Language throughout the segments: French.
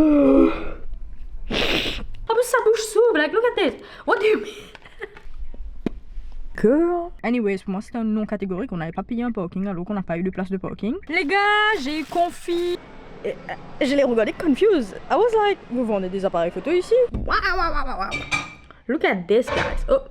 Oh, but sa bouche s'ouvre, like, look at this. What do you mean? Girl. Anyways, pour moi c'était un non catégorique. On n'avait pas payé un parking alors qu'on n'a pas eu de place de parking. Les gars, j'ai confié. Je les regardais confused. I was like, vous vendez des appareils photo ici? Wow, wow, wow, wow, wow. Look at this, guys. Oh.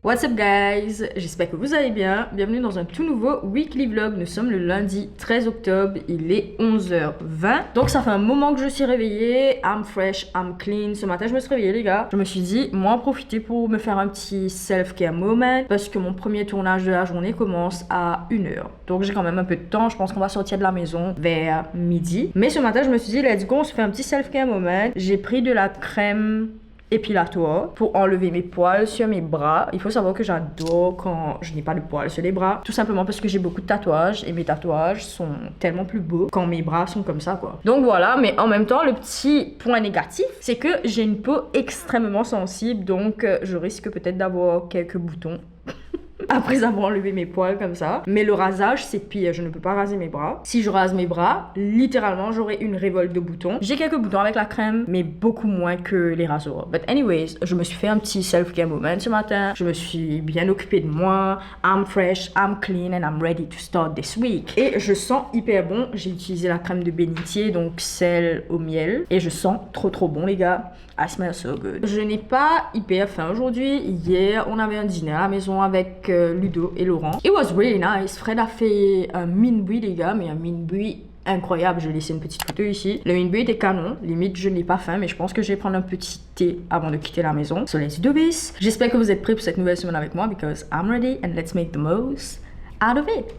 What's up guys, j'espère que vous allez bien. Bienvenue dans un tout nouveau weekly vlog. Nous sommes le lundi 13 octobre, il est 11h20. Donc ça fait un moment que je suis réveillée. I'm fresh, I'm clean. Ce matin je me suis réveillée les gars. Je me suis dit, moi en profiter pour me faire un petit self-care moment. Parce que mon premier tournage de la journée commence à 1h. Donc j'ai quand même un peu de temps. Je pense qu'on va sortir de la maison vers midi. Mais ce matin je me suis dit, let's go, on se fait un petit self-care moment. J'ai pris de la crème épilatoire pour enlever mes poils sur mes bras. Il faut savoir que j'adore quand je n'ai pas de poils sur les bras, tout simplement parce que j'ai beaucoup de tatouages et mes tatouages sont tellement plus beaux quand mes bras sont comme ça quoi. Donc voilà, mais en même temps le petit point négatif c'est que j'ai une peau extrêmement sensible, donc je risque peut-être d'avoir quelques boutons après avoir enlevé mes poils comme ça. Mais le rasage c'est pire, je ne peux pas raser mes bras. Si je rase mes bras, littéralement j'aurai une révolte de boutons. J'ai quelques boutons avec la crème, mais beaucoup moins que les rasoirs. But anyways, je me suis fait un petit self-care moment ce matin. Je me suis bien occupée de moi. I'm fresh, I'm clean and I'm ready to start this week. Et je sens hyper bon. J'ai utilisé la crème de bénitier, donc celle au miel. Et je sens trop bon les gars. I smell so good. Je n'ai pas hyper faim aujourd'hui. Hier, on avait un dîner à la maison avec Ludo et Laurent. It was really nice. Fred a fait un minbui les gars, mais un minbui incroyable. Je vais laisser une petite photo ici. Le minbui était canon. Limite, je n'ai pas faim, mais je pense que je vais prendre un petit thé avant de quitter la maison. So let's do this. J'espère que vous êtes prêts pour cette nouvelle semaine avec moi because I'm ready and let's make the most out of it.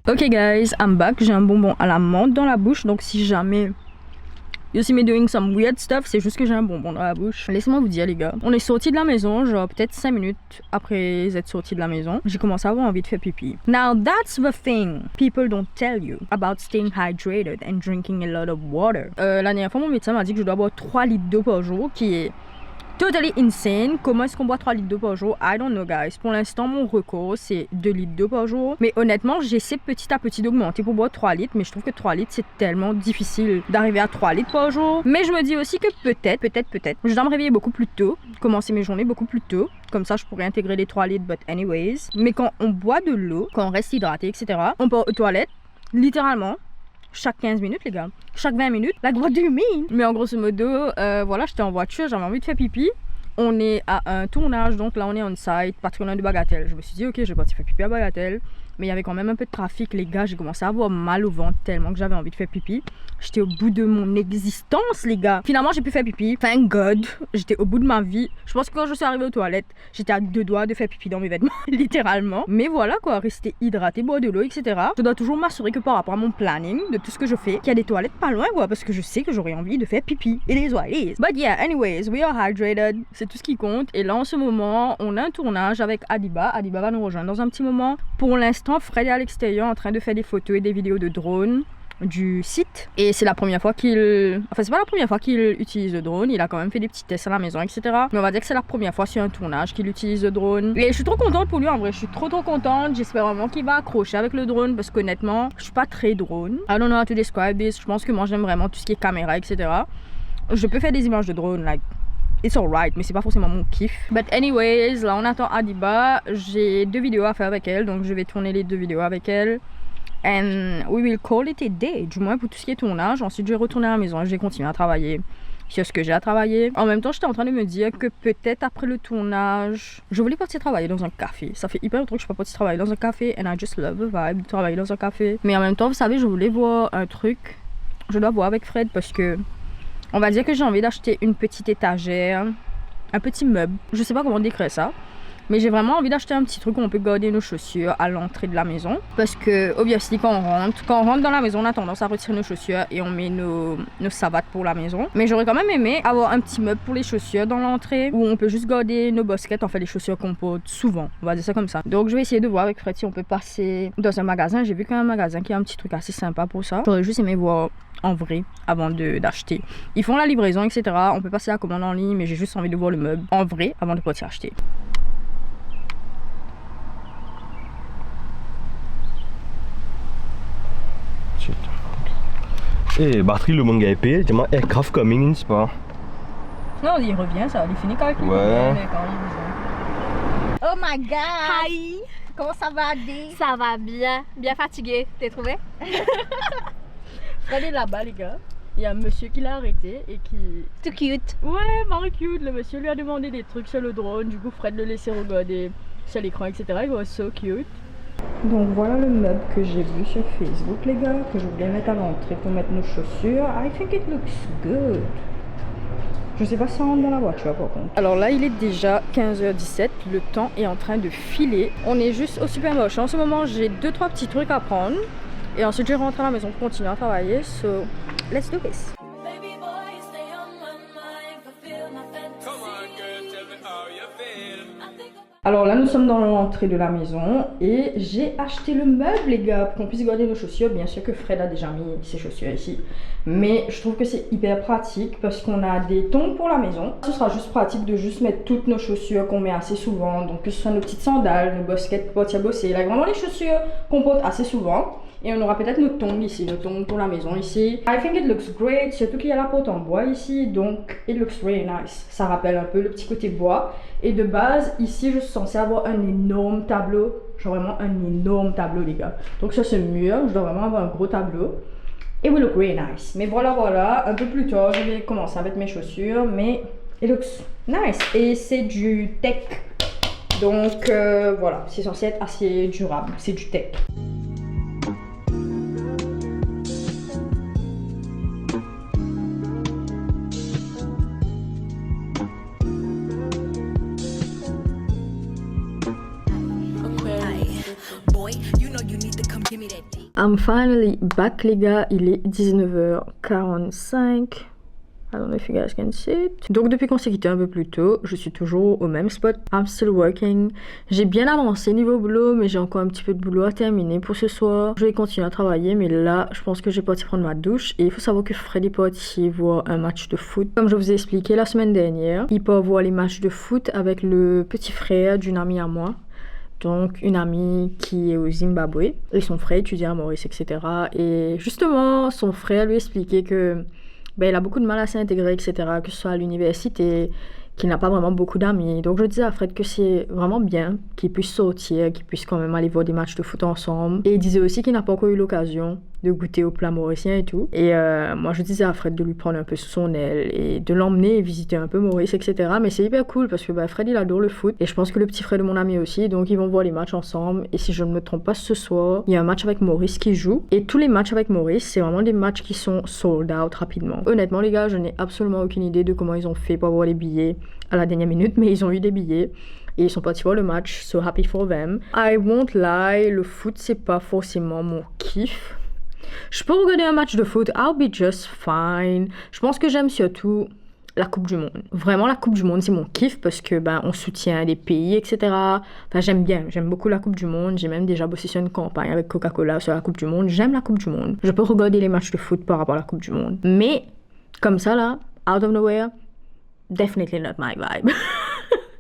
Ok guys, I'm back. J'ai un bonbon à la menthe dans la bouche, donc si jamais you see me doing some weird stuff, c'est juste que j'ai un bonbon dans la bouche. Laissez-moi vous dire les gars, on est sorti de la maison, genre peut-être 5 minutes après être sorti de la maison, j'ai commencé à avoir envie de faire pipi. Now that's the thing people don't tell you about staying hydrated and drinking a lot of water. La dernière fois mon médecin m'a dit que je dois boire 3 litres d'eau par jour, qui est totally insane. Comment est-ce qu'on boit 3 litres d'eau par jour? I don't know guys. Pour l'instant mon record c'est 2 litres d'eau par jour. Mais honnêtement j'essaie petit à petit d'augmenter pour boire 3 litres. Mais je trouve que 3 litres c'est tellement difficile d'arriver à 3 litres par jour. Mais je me dis aussi que peut-être je dois me réveiller beaucoup plus tôt, commencer mes journées beaucoup plus tôt. Comme ça je pourrais intégrer les 3 litres but anyways. Mais quand on boit de l'eau, quand on reste hydraté etc, on part aux toilettes littéralement chaque 15 minutes les gars, chaque 20 minutes, like what do you mean? Mais en grosso modo, voilà, j'étais en voiture, j'avais envie de faire pipi. On est à un tournage, donc là on est on site, patronat de Bagatelle. Je me suis dit ok, je vais partir faire pipi à Bagatelle. Mais il y avait quand même un peu de trafic les gars, j'ai commencé à avoir mal au ventre tellement que j'avais envie de faire pipi. J'étais au bout de mon existence les gars. Finalement j'ai pu faire pipi, thank God. J'étais au bout de ma vie. Je pense que quand je suis arrivée aux toilettes, j'étais à 2 doigts de faire pipi dans mes vêtements, littéralement. Mais voilà quoi, rester hydraté, boire de l'eau, etc. Je dois toujours m'assurer que par rapport à mon planning, de tout ce que je fais, qu'il y a des toilettes pas loin quoi, parce que je sais que j'aurais envie de faire pipi. It is what it is. But yeah, anyways, we are hydrated. C'est tout ce qui compte. Et là en ce moment, on a un tournage avec Adiba. Adiba va nous rejoindre dans un petit moment. Pour l'instant, Fred est à l'extérieur en train de faire des photos et des vidéos de drone du site. Et c'est la première fois qu'il... Enfin, c'est pas la première fois qu'il utilise le drone. Il a quand même fait des petits tests à la maison, etc. Mais on va dire que c'est la première fois sur un tournage qu'il utilise le drone. Et je suis trop contente pour lui, en vrai. Je suis trop contente. J'espère vraiment qu'il va accrocher avec le drone. Parce qu'honnêtement, je suis pas très drone. I don't know how to describe this. Je pense que moi, j'aime vraiment tout ce qui est caméra, etc. Je peux faire des images de drone, like... It's alright, mais c'est pas forcément mon kiff. But anyways, là on attend Adiba. J'ai 2 vidéos à faire avec elle, donc je vais tourner les 2 vidéos avec elle. And we will call it a day, du moins pour tout ce qui est tournage. Ensuite je vais retourner à la maison et je vais continuer à travailler sur ce que j'ai à travailler. En même temps j'étais en train de me dire que peut-être après le tournage, je voulais partir travailler dans un café. Ça fait hyper longtemps que je suis pas partie travailler dans un café. And I just love the vibe de travailler dans un café. Mais en même temps vous savez, je voulais voir un truc. Je dois voir avec Fred parce que on va dire que j'ai envie d'acheter une petite étagère, un petit meuble. Je sais pas comment décrire ça. Mais j'ai vraiment envie d'acheter un petit truc où on peut garder nos chaussures à l'entrée de la maison. Parce que, obviously, quand on rentre dans la maison, on a tendance à retirer nos chaussures et on met nos savates pour la maison. Mais j'aurais quand même aimé avoir un petit meuble pour les chaussures dans l'entrée où on peut juste garder nos baskets, en fait, les chaussures qu'on porte souvent. On va dire ça comme ça. Donc, je vais essayer de voir avec Fred si on peut passer dans un magasin. J'ai vu qu'il y a un magasin qui a un petit truc assez sympa pour ça. J'aurais juste aimé voir en vrai avant d'acheter. Ils font la livraison, etc. On peut passer la commande en ligne, mais j'ai juste envie de voir le meuble en vrai avant de partir acheter. Et batterie, le manga épais, tu m'as aircraft coming in Spa. Non, il revient, ça, il finit quand il Ouais. Oh my god! Hi! Comment ça va, Adé? Ça va bien, bien fatigué, t'es trouvé? Fred est là-bas, les gars. Il y a un monsieur qui l'a arrêté et qui... Too cute. Ouais, Marie cute, le monsieur lui a demandé des trucs sur le drone, du coup Fred le laissait regarder sur l'écran, etc. Il was so cute. Donc voilà le meuble que j'ai vu sur Facebook, les gars, que je voulais mettre à l'entrée pour mettre nos chaussures. I think it looks good. Je sais pas si ça rentre dans la voiture par contre. Alors là, il est déjà 15h17, le temps est en train de filer. On est juste au supermarché. En ce moment, j'ai 2-3 petits trucs à prendre. Et ensuite, je rentre à la maison pour continuer à travailler. So, let's do this. Alors là, nous sommes dans l'entrée de la maison et j'ai acheté le meuble, les gars, pour qu'on puisse garder nos chaussures. Bien sûr que Fred a déjà mis ses chaussures ici, mais je trouve que c'est hyper pratique parce qu'on a des tongs pour la maison. Ce sera juste pratique de juste mettre toutes nos chaussures qu'on met assez souvent, donc que ce soit nos petites sandales, nos baskets pour partir bosser, là vraiment les chaussures qu'on porte assez souvent. Et on aura peut-être nos tongs ici, nos tongs pour la maison ici. I think it looks great, surtout qu'il y a la porte en bois ici, donc it looks really nice. Ça rappelle un peu le petit côté bois. Et de base, ici, je suis censée avoir un énorme tableau. Genre vraiment un énorme tableau, les gars. Donc sur ce mur, je dois vraiment avoir un gros tableau. It will look really nice. Mais voilà, un peu plus tard, je vais commencer à mettre mes chaussures, mais it looks nice. Et c'est du tech. Donc voilà, c'est censé être assez durable, c'est du tech. I'm finally back, les gars. Il est 19h45. I don't know if you guys can see it. Donc depuis qu'on s'est quitté un peu plus tôt, je suis toujours au même spot. I'm still working. J'ai bien avancé niveau boulot, mais j'ai encore un petit peu de boulot à terminer pour ce soir. Je vais continuer à travailler, mais là, je pense que j'ai parti prendre ma douche. Et il faut savoir que Fred est parti voir un match de foot. Comme je vous ai expliqué la semaine dernière, il peut voir les matchs de foot avec le petit frère d'une amie à moi. Donc une amie qui est au Zimbabwe et son frère étudie à Maurice, etc. Et justement, son frère lui expliquait que il a beaucoup de mal à s'intégrer, etc. Que ce soit à l'université, qu'il n'a pas vraiment beaucoup d'amis. Donc je disais à Fred que c'est vraiment bien qu'il puisse sortir, qu'il puisse quand même aller voir des matchs de foot ensemble. Et il disait aussi qu'il n'a pas encore eu l'occasion de goûter au plat mauricien et tout. Et moi je disais à Fred de lui prendre un peu sous son aile et de l'emmener visiter un peu Maurice, etc. Mais c'est hyper cool parce que Fred il adore le foot et je pense que le petit frère de mon ami aussi, donc ils vont voir les matchs ensemble. Et si je ne me trompe pas, ce soir il y a un match avec Maurice qui joue et tous les matchs avec Maurice c'est vraiment des matchs qui sont sold out rapidement. Honnêtement les gars, je n'ai absolument aucune idée de comment ils ont fait pour avoir les billets à la dernière minute, mais ils ont eu des billets et ils sont partis voir le match, so happy for them. I won't lie, le foot c'est pas forcément mon kiff. Je peux regarder un match de foot, I'll be just fine. Je pense que j'aime surtout la Coupe du Monde. Vraiment, la Coupe du Monde, c'est mon kiff parce que on soutient des pays, etc. Enfin, j'aime beaucoup la Coupe du Monde. J'ai même déjà bossé sur une campagne avec Coca-Cola sur la Coupe du Monde. J'aime la Coupe du Monde. Je peux regarder les matchs de foot par rapport à la Coupe du Monde. Mais, comme ça là, out of nowhere, definitely not my vibe.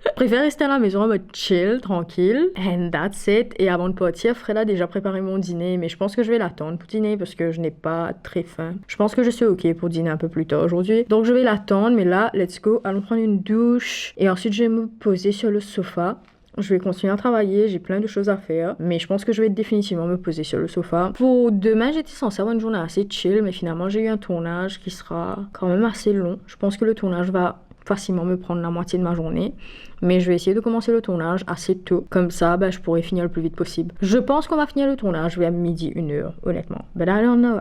Je préfère rester à la maison en mode chill, tranquille, and that's it. Et avant de partir, Fred a déjà préparé mon dîner, mais je pense que je vais l'attendre pour dîner parce que je n'ai pas très faim. Je pense que je suis ok pour dîner un peu plus tard aujourd'hui. Donc je vais l'attendre, mais là, let's go, allons prendre une douche. Et ensuite, je vais me poser sur le sofa. Je vais continuer à travailler, j'ai plein de choses à faire, mais je pense que je vais définitivement me poser sur le sofa. Pour demain, j'étais censée avoir une journée assez chill, mais finalement, j'ai eu un tournage qui sera quand même assez long. Je pense que le tournage va facilement me prendre la moitié de ma journée, mais je vais essayer de commencer le tournage assez tôt, comme ça je pourrai finir le plus vite possible. Je pense qu'on va finir le tournage vers midi, 1h, honnêtement, but I don't know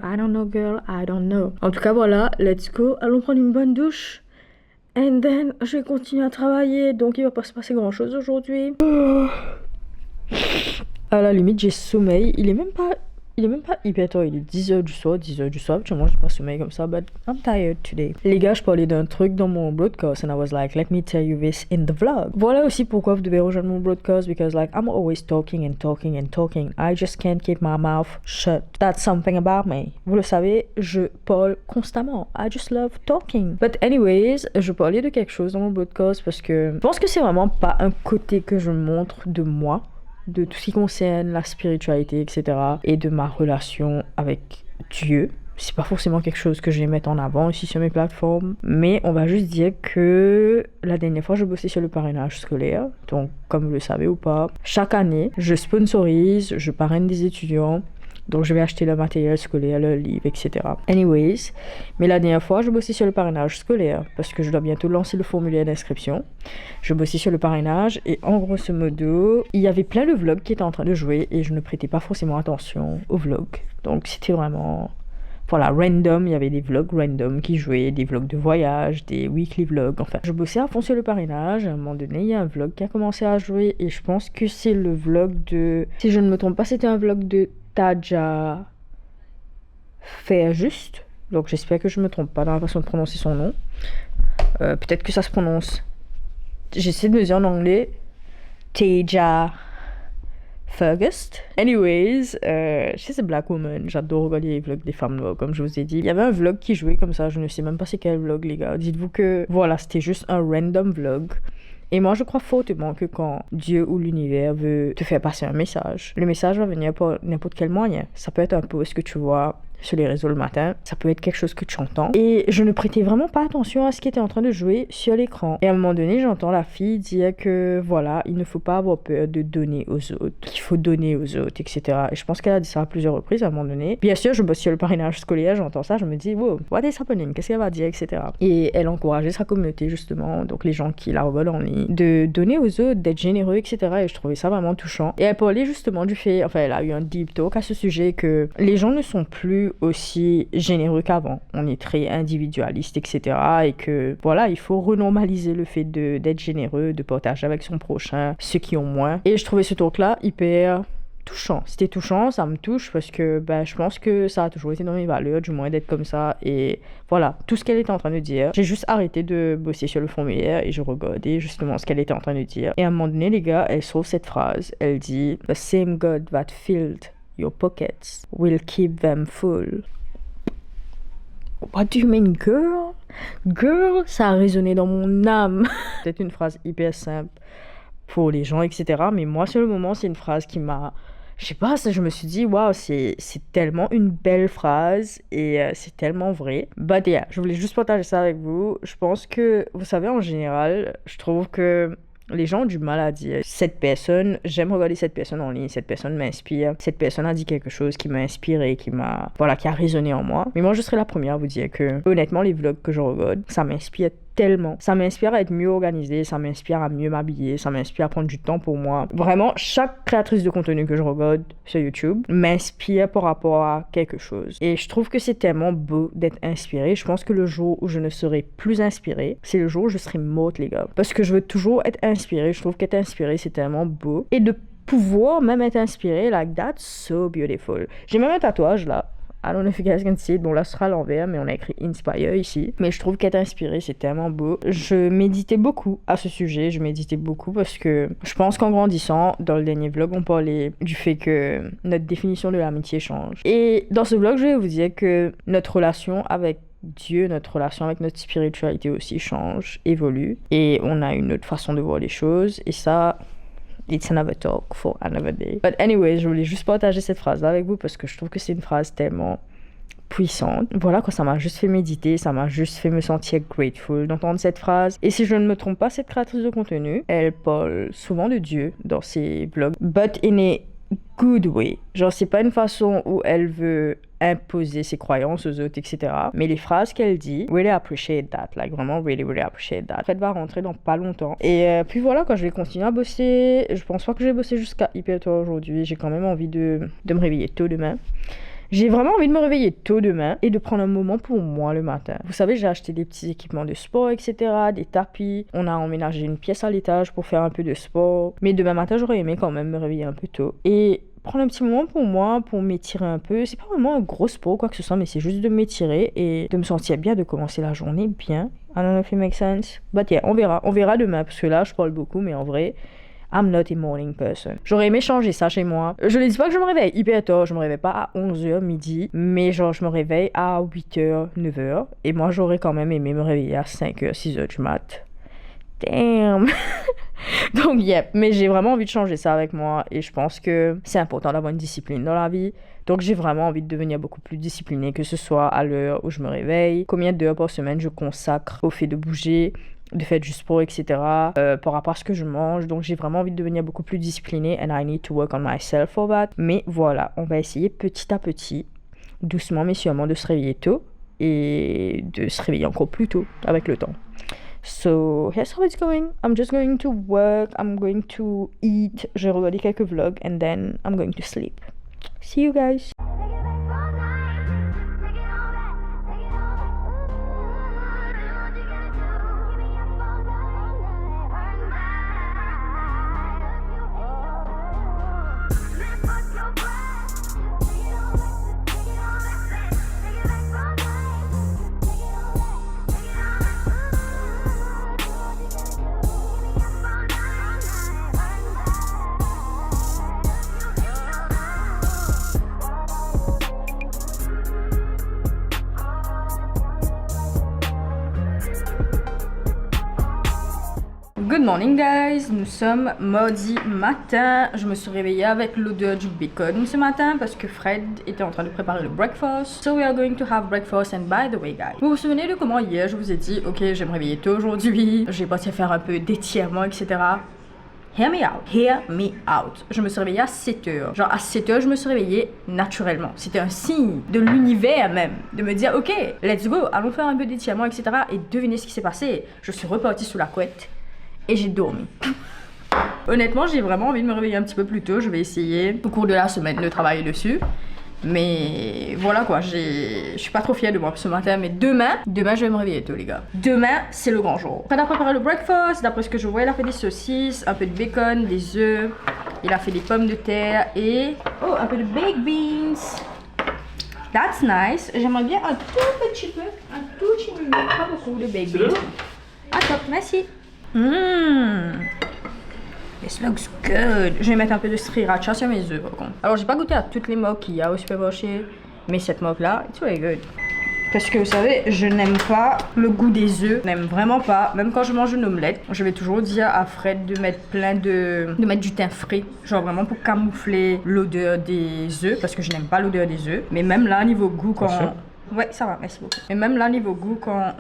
girl, I don't know. En tout cas voilà, let's go, allons prendre une bonne douche And then, je vais continuer à travailler, donc il va pas se passer grand chose aujourd'hui. À la limite, j'ai sommeil. Il est même pas hyper tard. Il est 10h du soir, 10h du soir. Moi, j'ai pas sommeil comme ça, but I'm tired today. Les gars, je parlais d'un truc dans mon broadcast and I was like, let me tell you this in the vlog. Voilà aussi pourquoi vous devez rejoindre mon broadcast, because like, I'm always talking and talking and talking. I just can't keep my mouth shut. That's something about me. Vous le savez, je parle constamment. I just love talking. But anyways, je parlais de quelque chose dans mon broadcast parce que je pense que c'est vraiment pas un côté que je montre de moi, de tout ce qui concerne la spiritualité, etc. et de ma relation avec Dieu. C'est pas forcément quelque chose que je vais mettre en avant ici sur mes plateformes, mais on va juste dire que la dernière fois, je bossais sur le parrainage scolaire. Donc, comme vous le savez ou pas, chaque année, je sponsorise, je parraine des étudiants. Donc, je vais acheter le matériel scolaire, le livre, etc. Anyways, mais la dernière fois, je bossais sur le parrainage scolaire parce que je dois bientôt lancer le formulaire d'inscription. Je bossais sur le parrainage et en grosso modo, il y avait plein de vlogs qui étaient en train de jouer et je ne prêtais pas forcément attention aux vlogs. Donc, c'était vraiment... Voilà, random, il y avait des vlogs random qui jouaient, des vlogs de voyage, des weekly vlogs, enfin. Je bossais à fond sur le parrainage, à un moment donné, il y a un vlog qui a commencé à jouer et je pense que c'est le vlog de... Si je ne me trompe pas, c'était un vlog de Tadja Fairjust. Donc j'espère que je ne me trompe pas dans la façon de prononcer son nom. Peut-être que ça se prononce... J'essaie de me dire en anglais. Tadja Fergust. Anyways, she's a black woman. J'adore regarder les vlogs des femmes noires, comme je vous ai dit. Il y avait un vlog qui jouait comme ça, je ne sais même pas c'est quel vlog, les gars. Dites-vous que, voilà, c'était juste un random vlog. Et moi, je crois fortement que quand Dieu ou l'univers veut te faire passer un message, le message va venir par n'importe quel moyen. Ça peut être un post que tu vois sur les réseaux le matin, ça peut être quelque chose que tu entends. Et je ne prêtais vraiment pas attention à ce qui était en train de jouer sur l'écran. Et à un moment donné, j'entends la fille dire que voilà, il ne faut pas avoir peur de donner aux autres, qu'il faut donner aux autres, etc. Et je pense qu'elle a dit ça à plusieurs reprises à un moment donné. Bien sûr, je bosse sur le parrainage scolaire, j'entends ça, je me dis, wow, what is happening? Qu'est-ce qu'elle va dire, etc. Et elle encourageait sa communauté, justement, donc les gens qui la regardent en ligne, de donner aux autres, d'être généreux, etc. Et je trouvais ça vraiment touchant. Et elle parlait justement du fait, enfin, elle a eu un deep talk à ce sujet, que les gens ne sont plus aussi généreux qu'avant. On est très individualiste, etc. Et que, voilà, il faut renormaliser le fait d'être généreux, de partager avec son prochain, ceux qui ont moins. Et je trouvais ce talk-là hyper touchant. C'était touchant, ça me touche parce que ben, je pense que ça a toujours été dans mes valeurs, du moins d'être comme ça. Et voilà, tout ce qu'elle était en train de dire, j'ai juste arrêté de bosser sur le formulaire et je regardais justement ce qu'elle était en train de dire. Et à un moment donné, les gars, elle sauve cette phrase. Elle dit « The same God that filled your pockets will keep them full. » What do you mean, girl? Girl, ça a résonné dans mon âme. C'est une phrase hyper simple pour les gens, etc. Mais moi, sur le moment, c'est une phrase qui m'a... Je sais pas, je me suis dit, waouh, c'est tellement une belle phrase et c'est tellement vrai. But yeah, je voulais juste partager ça avec vous. Je pense que, vous savez, en général, je trouve que les gens ont du mal à dire cette personne, j'aime regarder cette personne en ligne, cette personne m'inspire, cette personne a dit quelque chose qui m'a inspiré, qui a résonné en moi. Mais moi, je serais la première à vous dire que, honnêtement, les vlogs que je regarde, ça m'inspire tellement. Ça m'inspire à être mieux organisée, ça m'inspire à mieux m'habiller, ça m'inspire à prendre du temps pour moi. Vraiment, chaque créatrice de contenu que je regarde sur YouTube m'inspire par rapport à quelque chose. Et je trouve que c'est tellement beau d'être inspirée. Je pense que le jour où je ne serai plus inspirée, c'est le jour où je serai morte, les gars. Parce que je veux toujours être inspirée. Je trouve qu'être inspirée, c'est tellement beau. Et de pouvoir même être inspirée, like, that's so beautiful. J'ai même un tatouage, là. I don't know if you guys can see it. Bon, là, ce sera à l'envers, mais on a écrit Inspire ici. Mais je trouve qu'être inspiré, c'est tellement beau. Je méditais beaucoup à ce sujet. Je méditais beaucoup parce que je pense qu'en grandissant, dans le dernier vlog, on parlait du fait que notre définition de l'amitié change. Et dans ce vlog, je vais vous dire que notre relation avec Dieu, notre relation avec notre spiritualité aussi change, évolue. Et on a une autre façon de voir les choses. Et ça... It's another talk for another day. But anyway, je voulais juste partager cette phrase-là avec vous parce que je trouve que c'est une phrase tellement puissante. Voilà, quoi, ça m'a juste fait méditer, ça m'a juste fait me sentir grateful d'entendre cette phrase. Et si je ne me trompe pas, cette créatrice de contenu, elle parle souvent de Dieu dans ses vlogs, but in a good way. Genre, c'est pas une façon où elle veut imposer ses croyances aux autres, etc. Mais les phrases qu'elle dit, really appreciate that. Like, vraiment, really, really appreciate that. Elle va rentrer dans pas longtemps. Et puis voilà, quand je vais continuer à bosser, je pense pas que je vais bosser jusqu'à hyper tôt aujourd'hui. J'ai quand même envie de me réveiller tôt demain. J'ai vraiment envie de me réveiller tôt demain et de prendre un moment pour moi le matin. Vous savez, j'ai acheté des petits équipements de sport, etc., des tapis. On a emménagé une pièce à l'étage pour faire un peu de sport. Mais demain matin, j'aurais aimé quand même me réveiller un peu tôt. Et prendre un petit moment pour moi, pour m'étirer un peu. C'est pas vraiment un gros sport, quoi que ce soit, mais c'est juste de m'étirer et de me sentir bien, de commencer la journée bien. I don't know if it makes sense. But yeah, on verra. On verra demain, parce que là, je parle beaucoup, mais en vrai, I'm not a morning person. J'aurais aimé changer ça chez moi. Je ne dis pas que je me réveille hyper tôt, je me réveille pas à 11h midi, mais genre je me réveille à 8h, 9h. Et moi, j'aurais quand même aimé me réveiller à 5h, 6h du mat. Damn. Donc, yeah. Mais j'ai vraiment envie de changer ça avec moi. Et je pense que c'est important d'avoir une discipline dans la vie. Donc, j'ai vraiment envie de devenir beaucoup plus disciplinée, que ce soit à l'heure où je me réveille, combien d'heures par semaine je consacre au fait de bouger, de faire du sport, etc. Par rapport à ce que je mange. Donc, j'ai vraiment envie de devenir beaucoup plus disciplinée. And I need to work on myself for that. Mais voilà, on va essayer petit à petit, doucement mais sûrement, de se réveiller tôt. Et de se réveiller encore plus tôt avec le temps. So, here's how it's going. I'm just going to work. I'm going to eat. J'ai regardé quelques vlogs. And then I'm going to sleep. See you guys. Good morning guys, nous sommes mardi matin. Je me suis réveillée avec l'odeur du bacon ce matin parce que Fred était en train de préparer le breakfast. So we are going to have breakfast. And by the way guys, vous vous souvenez de comment hier je vous ai dit ok, je vais me réveiller tôt aujourd'hui, j'ai parti faire un peu d'étirement, etc. Hear me out, hear me out. Je me suis réveillée à 7h. Genre à 7h, je me suis réveillée naturellement. C'était un signe de l'univers même, de me dire ok, let's go, allons faire un peu d'étirement, etc. Et devinez ce qui s'est passé. Je suis repartie sous la couette et j'ai dormi. Honnêtement, j'ai vraiment envie de me réveiller un petit peu plus tôt. Je vais essayer au cours de la semaine de travailler dessus. Mais voilà quoi, je suis pas trop fière de moi ce matin. Mais demain, je vais me réveiller tôt les gars. Demain, c'est le grand jour. Fred a préparé le breakfast. D'après ce que je vois, il a fait des saucisses, un peu de bacon, des œufs. Il a fait des pommes de terre et... oh, un peu de baked beans. That's nice. J'aimerais bien un tout petit peu, pas beaucoup de baked beans. Ah top, merci. This looks good. Je vais mettre un peu de sriracha sur mes œufs par contre. Alors j'ai pas goûté à toutes les moques qu'il y a au supermarché, mais cette moque là, it's really good. Parce que vous savez, je n'aime pas le goût des œufs, je n'aime vraiment pas. Même quand je mange une omelette, je vais toujours dire à Fred de mettre de mettre du thym frais, genre vraiment pour camoufler l'odeur des œufs, parce que je n'aime pas l'odeur des œufs. Mais même là niveau goût quand ouais, ça va, merci beaucoup. Et même là, niveau goût, quand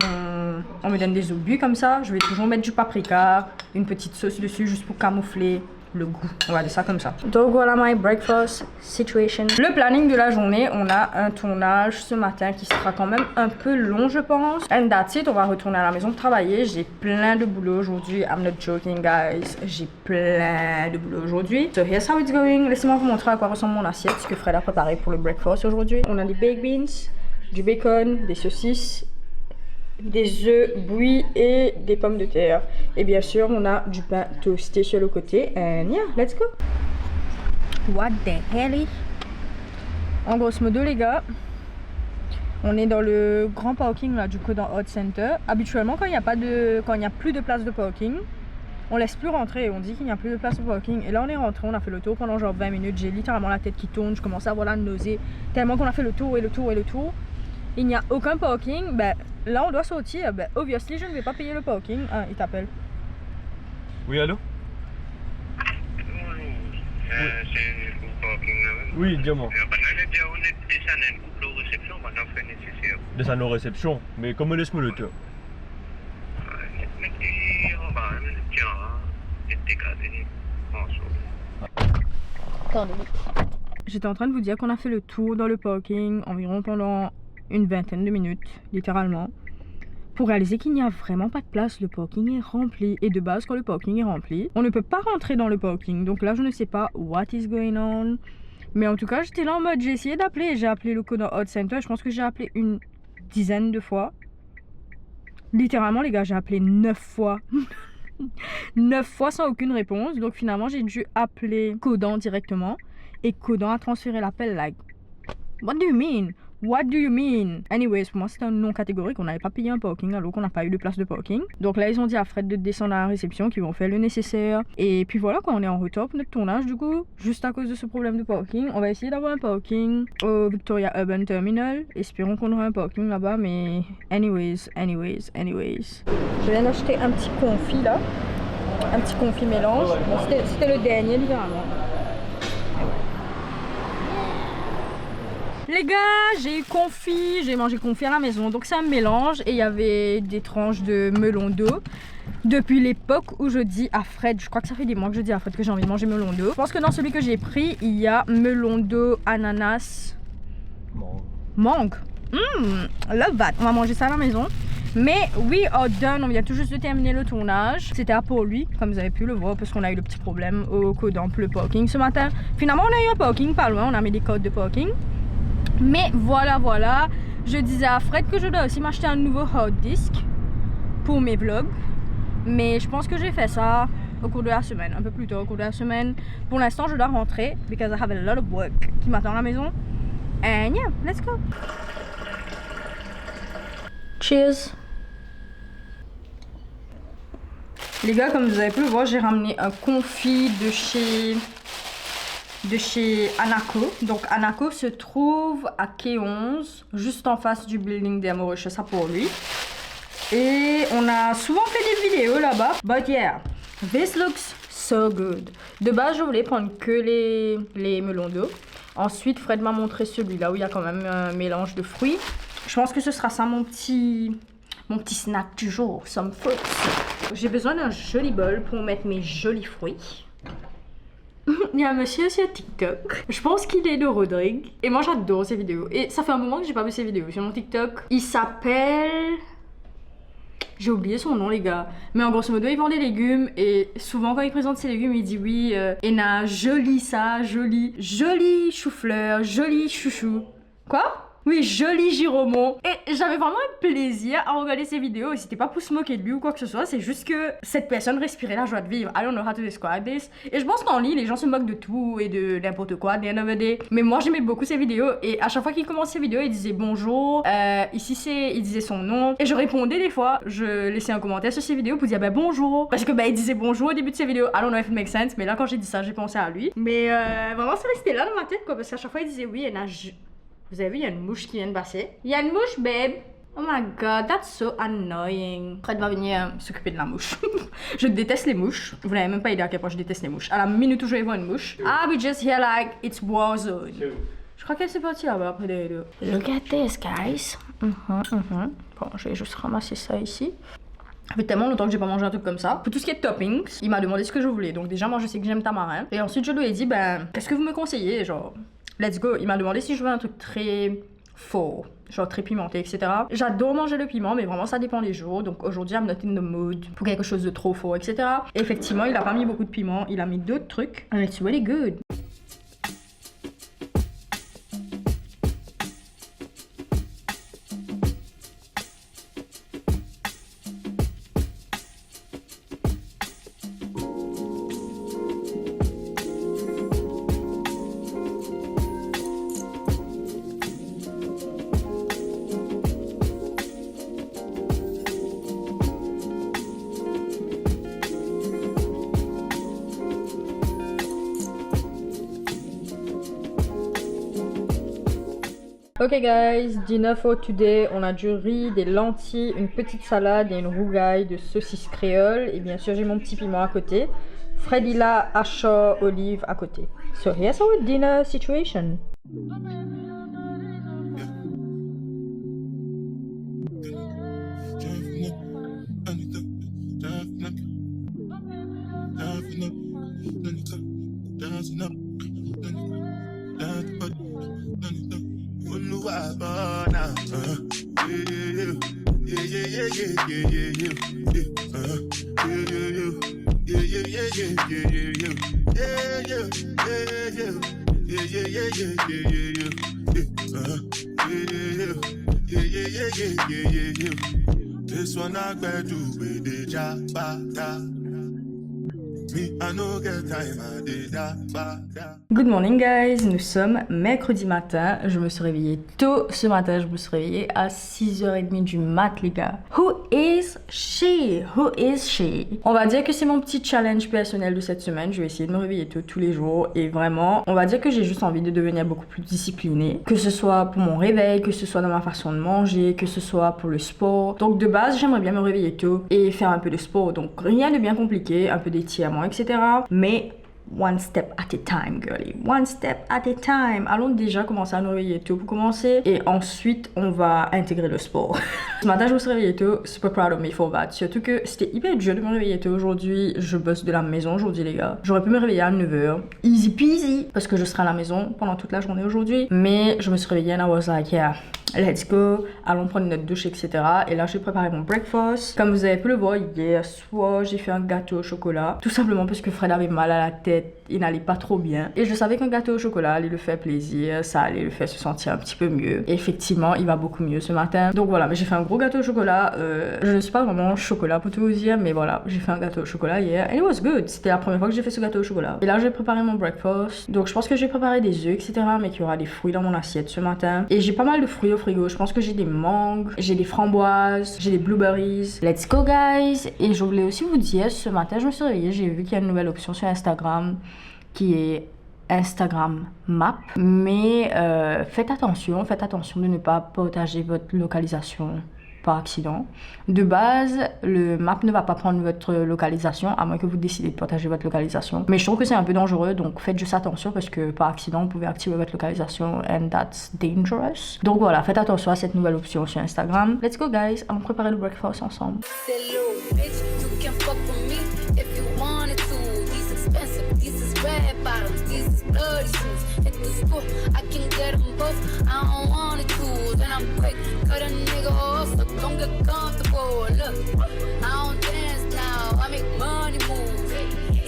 on me donne des obus comme ça, je vais toujours mettre du paprika, une petite sauce dessus juste pour camoufler le goût. On va dire ça comme ça. Donc voilà my breakfast situation. Le planning de la journée, on a un tournage ce matin qui sera quand même un peu long, je pense. And that's it, on va retourner à la maison travailler. J'ai plein de boulot aujourd'hui. I'm not joking, guys. J'ai plein de boulot aujourd'hui. So here's how it's going. Laissez-moi vous montrer à quoi ressemble mon assiette, ce que Fred a préparé pour le breakfast aujourd'hui. On a des baked beans, du bacon, des saucisses, des œufs bouillis et des pommes de terre. Et bien sûr, on a du pain toasté sur le côté. And yeah, let's go. What the hell is... En grosso modo, les gars, on est dans le grand parking là, du Codan Hot Center. Habituellement, quand il n'y a plus de place de parking, on laisse plus rentrer. On dit qu'il n'y a plus de place de parking. Et là, on est rentré, on a fait le tour pendant genre 20 minutes. J'ai littéralement la tête qui tourne. Je commence à avoir la nausée. Tellement qu'on a fait le tour et le tour et le tour. Il n'y a aucun parking, ben là on doit sortir, ben obviously je ne vais pas payer le parking. Ah, il t'appelle. Oui, allô? Bonjour, c'est le parking là. Oui, dis-moi. On est descendu au réception, on a fait nécessaire. Descendre aux réceptions, mais comment laisse-moi le temps? J'étais en train de vous dire qu'on a fait le tour dans le parking environ pendant une vingtaine de minutes, littéralement, pour réaliser qu'il n'y a vraiment pas de place. Le parking est rempli. Et de base, quand le parking est rempli, on ne peut pas rentrer dans le parking. Donc là, je ne sais pas what is going on. Mais en tout cas, j'étais là en mode, j'ai essayé d'appeler. J'ai appelé le Codan Hot Center. Je pense que j'ai appelé une dizaine de fois. Littéralement, les gars, j'ai appelé 9 fois. 9 fois sans aucune réponse. Donc finalement, j'ai dû appeler Codan directement. Et Codan a transféré l'appel. Like, what do you mean? What do you mean? Anyways, pour moi, c'était un non catégorique. On n'avait pas payé un parking alors qu'on n'a pas eu de place de parking. Donc là, ils ont dit à Fred de descendre à la réception, qu'ils vont faire le nécessaire. Et puis voilà, quand on est en retour pour notre tournage, du coup, juste à cause de ce problème de parking, on va essayer d'avoir un parking au Victoria Urban Terminal. Espérons qu'on aura un parking là-bas, mais anyways. Je viens d'acheter un petit confit là. Un petit confit mélange. Bon, c'était le dernier, littéralement. Les gars, j'ai eu confit, j'ai mangé confit à la maison, donc c'est un mélange et il y avait des tranches de melon d'eau. Depuis l'époque où je dis à Fred, je crois que ça fait des mois que je dis à Fred que j'ai envie de manger melon d'eau. Je pense que dans celui que j'ai pris, il y a melon d'eau, ananas, mangue. Love that. On va manger ça à la maison. Mais we are done, on vient tout juste de terminer le tournage. C'était à Port-Louis, comme vous avez pu le voir, parce qu'on a eu le petit problème au Codan pour le parking ce matin. Finalement, on a eu un parking pas loin, on a mis des codes de parking. Mais voilà, je disais à Fred que je dois aussi m'acheter un nouveau hard disk pour mes vlogs. Mais je pense que j'ai fait ça au cours de la semaine, un peu plus tôt au cours de la semaine. Pour l'instant, je dois rentrer because I have a lot of work qui m'attend à la maison. And yeah, let's go. Cheers. Les gars, comme vous avez pu le voir, j'ai ramené un confit de chez Anaco. Donc Anaco se trouve à Quai 11, juste en face du building des Amoureux, ça pour lui. Et on a souvent fait des vidéos là-bas. But yeah, this looks so good. De base, je voulais prendre que les melons d'eau. Ensuite, Fred m'a montré celui-là où il y a quand même un mélange de fruits. Je pense que ce sera ça mon petit snack du jour, some fruits. J'ai besoin d'un joli bol pour mettre mes jolis fruits. Il y a un monsieur sur TikTok. Je pense qu'il est de Rodrigue. Et moi j'adore ses vidéos. Et ça fait un moment que j'ai pas vu ses vidéos sur mon TikTok. Il s'appelle... J'ai oublié son nom les gars. Mais en grosso modo il vend des légumes. Et souvent quand il présente ses légumes il dit oui Ena, joli ça, joli chou-fleur, joli chouchou. Quoi? Oui, joli Giromon. Et j'avais vraiment un plaisir à regarder ces vidéos. Et c'était pas pour se moquer de lui ou quoi que ce soit. C'est juste que cette personne respirait la joie de vivre. I don't know how to describe this. Et je pense qu'en ligne, les gens se moquent de tout et de n'importe quoi, the end of the day. Mais moi, j'aimais beaucoup ses vidéos. Et à chaque fois qu'il commençait ses vidéos, il disait bonjour. Ici, il disait son nom. Et je répondais des fois. Je laissais un commentaire sur ses vidéos pour dire bonjour. Parce que il disait bonjour au début de ses vidéos. I don't know if it makes sense. Mais là, quand j'ai dit ça, j'ai pensé à lui. Mais vraiment, ça restait là dans ma tête quoi. Parce qu'à chaque fois, il disait oui, vous avez vu, il y a une mouche qui vient de passer. Il y a une mouche, babe. Oh my god, that's so annoying. Fred va venir s'occuper de la mouche. Je déteste les mouches. Vous n'avez même pas idée à quel point je déteste les mouches. À la minute où je vais voir une mouche, I'll be just here like it's war zone. Je crois qu'elle s'est partie là-bas après les deux. Look at this, guys. Bon, je vais juste ramasser ça ici. Ça fait tellement longtemps que j'ai pas mangé un truc comme ça. Pour tout ce qui est toppings, il m'a demandé ce que je voulais. Donc déjà, moi je sais que j'aime tamarin. Et ensuite, je lui ai dit, qu'est-ce que vous me conseillez, genre... Let's go. Il m'a demandé si je veux un truc très fort, genre très pimenté, etc. J'adore manger le piment, mais vraiment ça dépend des jours. Donc aujourd'hui, I'm not in the mood pour quelque chose de trop fort, etc. Et effectivement, il a pas mis beaucoup de piment, il a mis d'autres trucs. And it's really good. Ok guys, dinner for today, on a du riz, des lentilles, une petite salade et une rougaille de saucisse créole. Et bien sûr j'ai mon petit piment à côté. Fred il a achat olive à côté. So here's our dinner situation. This one I got to be the job. Me, I no get time, I did that. Good morning guys, nous sommes mercredi matin. Je me suis réveillée tôt ce matin, je me suis réveillée à 6h30 du mat les gars. Who is she? Who is she? On va dire que c'est mon petit challenge personnel de cette semaine. Je vais essayer de me réveiller tôt tous les jours et vraiment, on va dire que j'ai juste envie de devenir beaucoup plus disciplinée. Que ce soit pour mon réveil, que ce soit dans ma façon de manger, que ce soit pour le sport. Donc de base, j'aimerais bien me réveiller tôt et faire un peu de sport. Donc rien de bien compliqué, un peu d'étirement, etc. Mais one step at a time, girlie. One step at a time. Allons déjà commencer à nous réveiller tôt pour commencer. Et ensuite, on va intégrer le sport. Ce matin, je me suis réveillée tôt. Super proud of me for that. Surtout que c'était hyper dur de me réveiller tôt aujourd'hui. Je bosse de la maison aujourd'hui, les gars. J'aurais pu me réveiller à 9h. Easy peasy. Parce que je serai à la maison pendant toute la journée aujourd'hui. Mais je me suis réveillée and I was like, yeah, let's go. Allons prendre notre douche, etc. Et là, j'ai préparé mon breakfast. Comme vous avez pu le voir, hier soir, j'ai fait un gâteau au chocolat. Tout simplement parce que Fred avait mal à la tête. Il n'allait pas trop bien. Et je savais qu'un gâteau au chocolat allait le faire plaisir. Ça allait le faire se sentir un petit peu mieux. Et effectivement, il va beaucoup mieux ce matin. Donc voilà, mais j'ai fait un gros gâteau au chocolat. Je ne suis pas vraiment chocolat pour tout vous dire. Mais voilà, j'ai fait un gâteau au chocolat hier. And it was good. C'était la première fois que j'ai fait ce gâteau au chocolat. Et là, j'ai préparé mon breakfast. Donc je pense que j'ai préparé des œufs, etc. Mais qu'il y aura des fruits dans mon assiette ce matin. Et j'ai pas mal de fruits au frigo. Je pense que j'ai des mangues, j'ai des framboises, j'ai des blueberries. Let's go, guys! Et je voulais aussi vous dire, ce matin, je me suis réveillée. J'ai vu qu'il y a une nouvelle option sur Instagram qui est Instagram Map, mais faites attention de ne pas partager votre localisation par accident. De base, le Map ne va pas prendre votre localisation à moins que vous décidez de partager votre localisation, mais je trouve que c'est un peu dangereux, donc faites juste attention parce que par accident vous pouvez activer votre localisation and that's dangerous. Donc voilà, faites attention à cette nouvelle option sur Instagram. Let's go guys, allons préparer le breakfast ensemble. Red bottoms, these is bloody shoes. Hit the school, I can get them both. I don't wanna choose, and I'm quick. Cut a nigga off, so don't get comfortable. Look, I don't dance now, I make money move.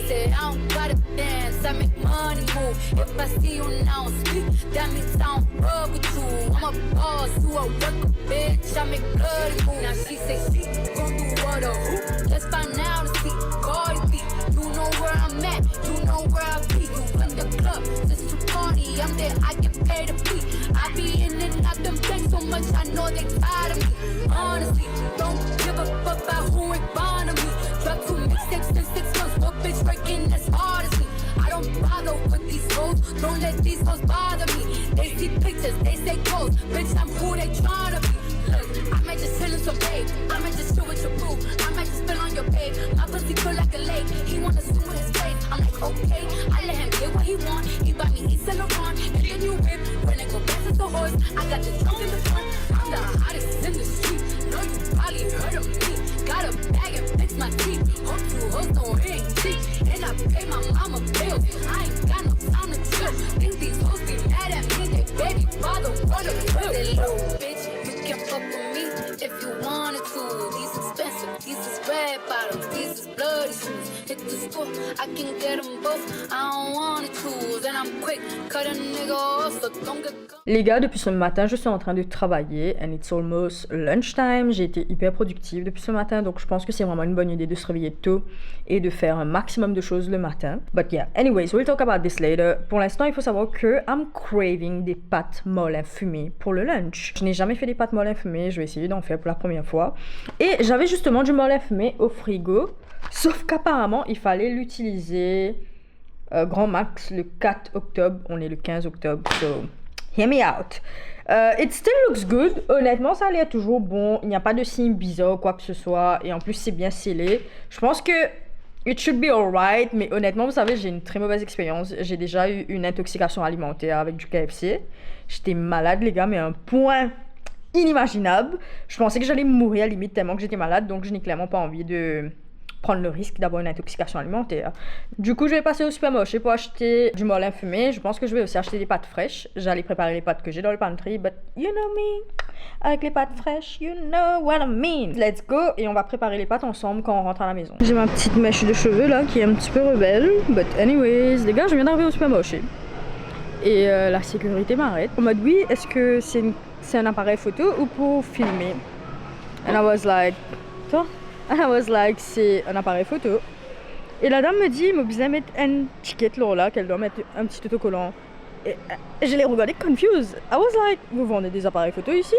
Say I don't gotta dance, I make money move. If I see you now speak, that means I don't rub with you. I'm a boss, you a worker, bitch. I make bloody moves. Now she say she gon' do what a who? Let's find out and see. Cardi B, you know where I'm at, you know where I be. You in the club, just to party. I'm there, I get paid to be. I be in and out them things so much, I know they tired of me. Honestly, don't give a fuck about who ain't fond of me. Drop 2 mixtapes in 6 months, what bitch working as hard as me? I don't bother with these hoes, don't let these hoes bother me. They see pictures, they say clothes, bitch I'm who they tryna be. Look, I might just chill in some babe, I might just chill with your boo, I might just spill on your babe. My pussy feel like a lake, he wanna swim with his face. I'm like okay, I let him get what he want. He buy me East and Laurent, and then you whip. When they go back to the horse, I got the trunk in the front. I'm the hottest in the street, know you probably heard of me. Got a bag and fix my teeth. Hope you hoes don't hit cheap. And I pay my mama bills. I ain't got no time to chill. Think these hoes be mad at me. They baby father wanna kill. That little bitch, you can fuck with me if you wanted to. These expensive, these is red bottoms, these is bloody shoes. Hit the school, I can get them both. I don't wanna choose, and I'm quick. Cut a nigga off, so don't get. Les gars, depuis ce matin, je suis en train de travailler and it's almost lunchtime. J'ai été hyper productive depuis ce matin, donc je pense que c'est vraiment une bonne idée de se réveiller tôt et de faire un maximum de choses le matin. But yeah, anyways, we'll talk about this later. Pour l'instant, il faut savoir que I'm craving des pâtes molles fumées pour le lunch. Je n'ai jamais fait des pâtes molles fumées, je vais essayer d'en faire pour la première fois. Et j'avais justement du mollet fumé au frigo, sauf qu'apparemment, il fallait l'utiliser grand max le 4 octobre. On est le 15 octobre, so hear me out. It still looks good. Honnêtement, ça a l'air toujours bon. Il n'y a pas de signe bizarre ou quoi que ce soit. Et en plus, c'est bien scellé. Je pense que it should be alright. Mais honnêtement, vous savez, j'ai une très mauvaise expérience. J'ai déjà eu une intoxication alimentaire avec du KFC. J'étais malade, les gars, mais à un point inimaginable. Je pensais que j'allais mourir limite tellement que j'étais malade. Donc, je n'ai clairement pas envie de prendre le risque d'avoir une intoxication alimentaire. Du coup, je vais passer au supermarché pour acheter du mollet fumé. Je pense que je vais aussi acheter des pâtes fraîches. J'allais préparer les pâtes que j'ai dans le pantry, but you know me. Avec les pâtes fraîches, you know what I mean. Let's go et on va préparer les pâtes ensemble quand on rentre à la maison. J'ai ma petite mèche de cheveux là qui est un petit peu rebelle, but anyways, les gars, je viens d'arriver au supermarché. et la sécurité m'arrête. En mode oui, est-ce que c'est un appareil photo ou pour filmer? And I was like, toi? And I was like, c'est un appareil photo. Et la dame me dit, il m'a besoin de mettre une ticket là, qu'elle doit mettre un petit autocollant. Et je l'ai regardé confused. I was like, vous vendez des appareils photo ici?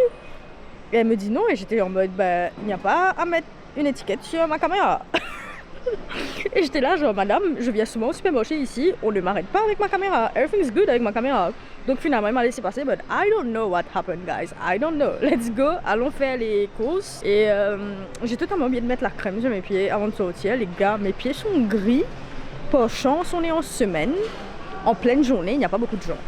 Et elle me dit non, et j'étais en mode, bah, il n'y a pas à mettre une étiquette sur ma caméra. Et j'étais là, genre, madame, je viens souvent au supermarché ici, on ne m'arrête pas avec ma caméra. Everything's good avec ma caméra. Donc finalement, il m'a laissé passer, but I don't know what happened, guys. I don't know. Let's go, allons faire les courses. Et j'ai totalement oublié de mettre la crème sur mes pieds avant de sortir. Les gars, mes pieds sont gris. Par chance, on est en semaine. En pleine journée, il n'y a pas beaucoup de gens.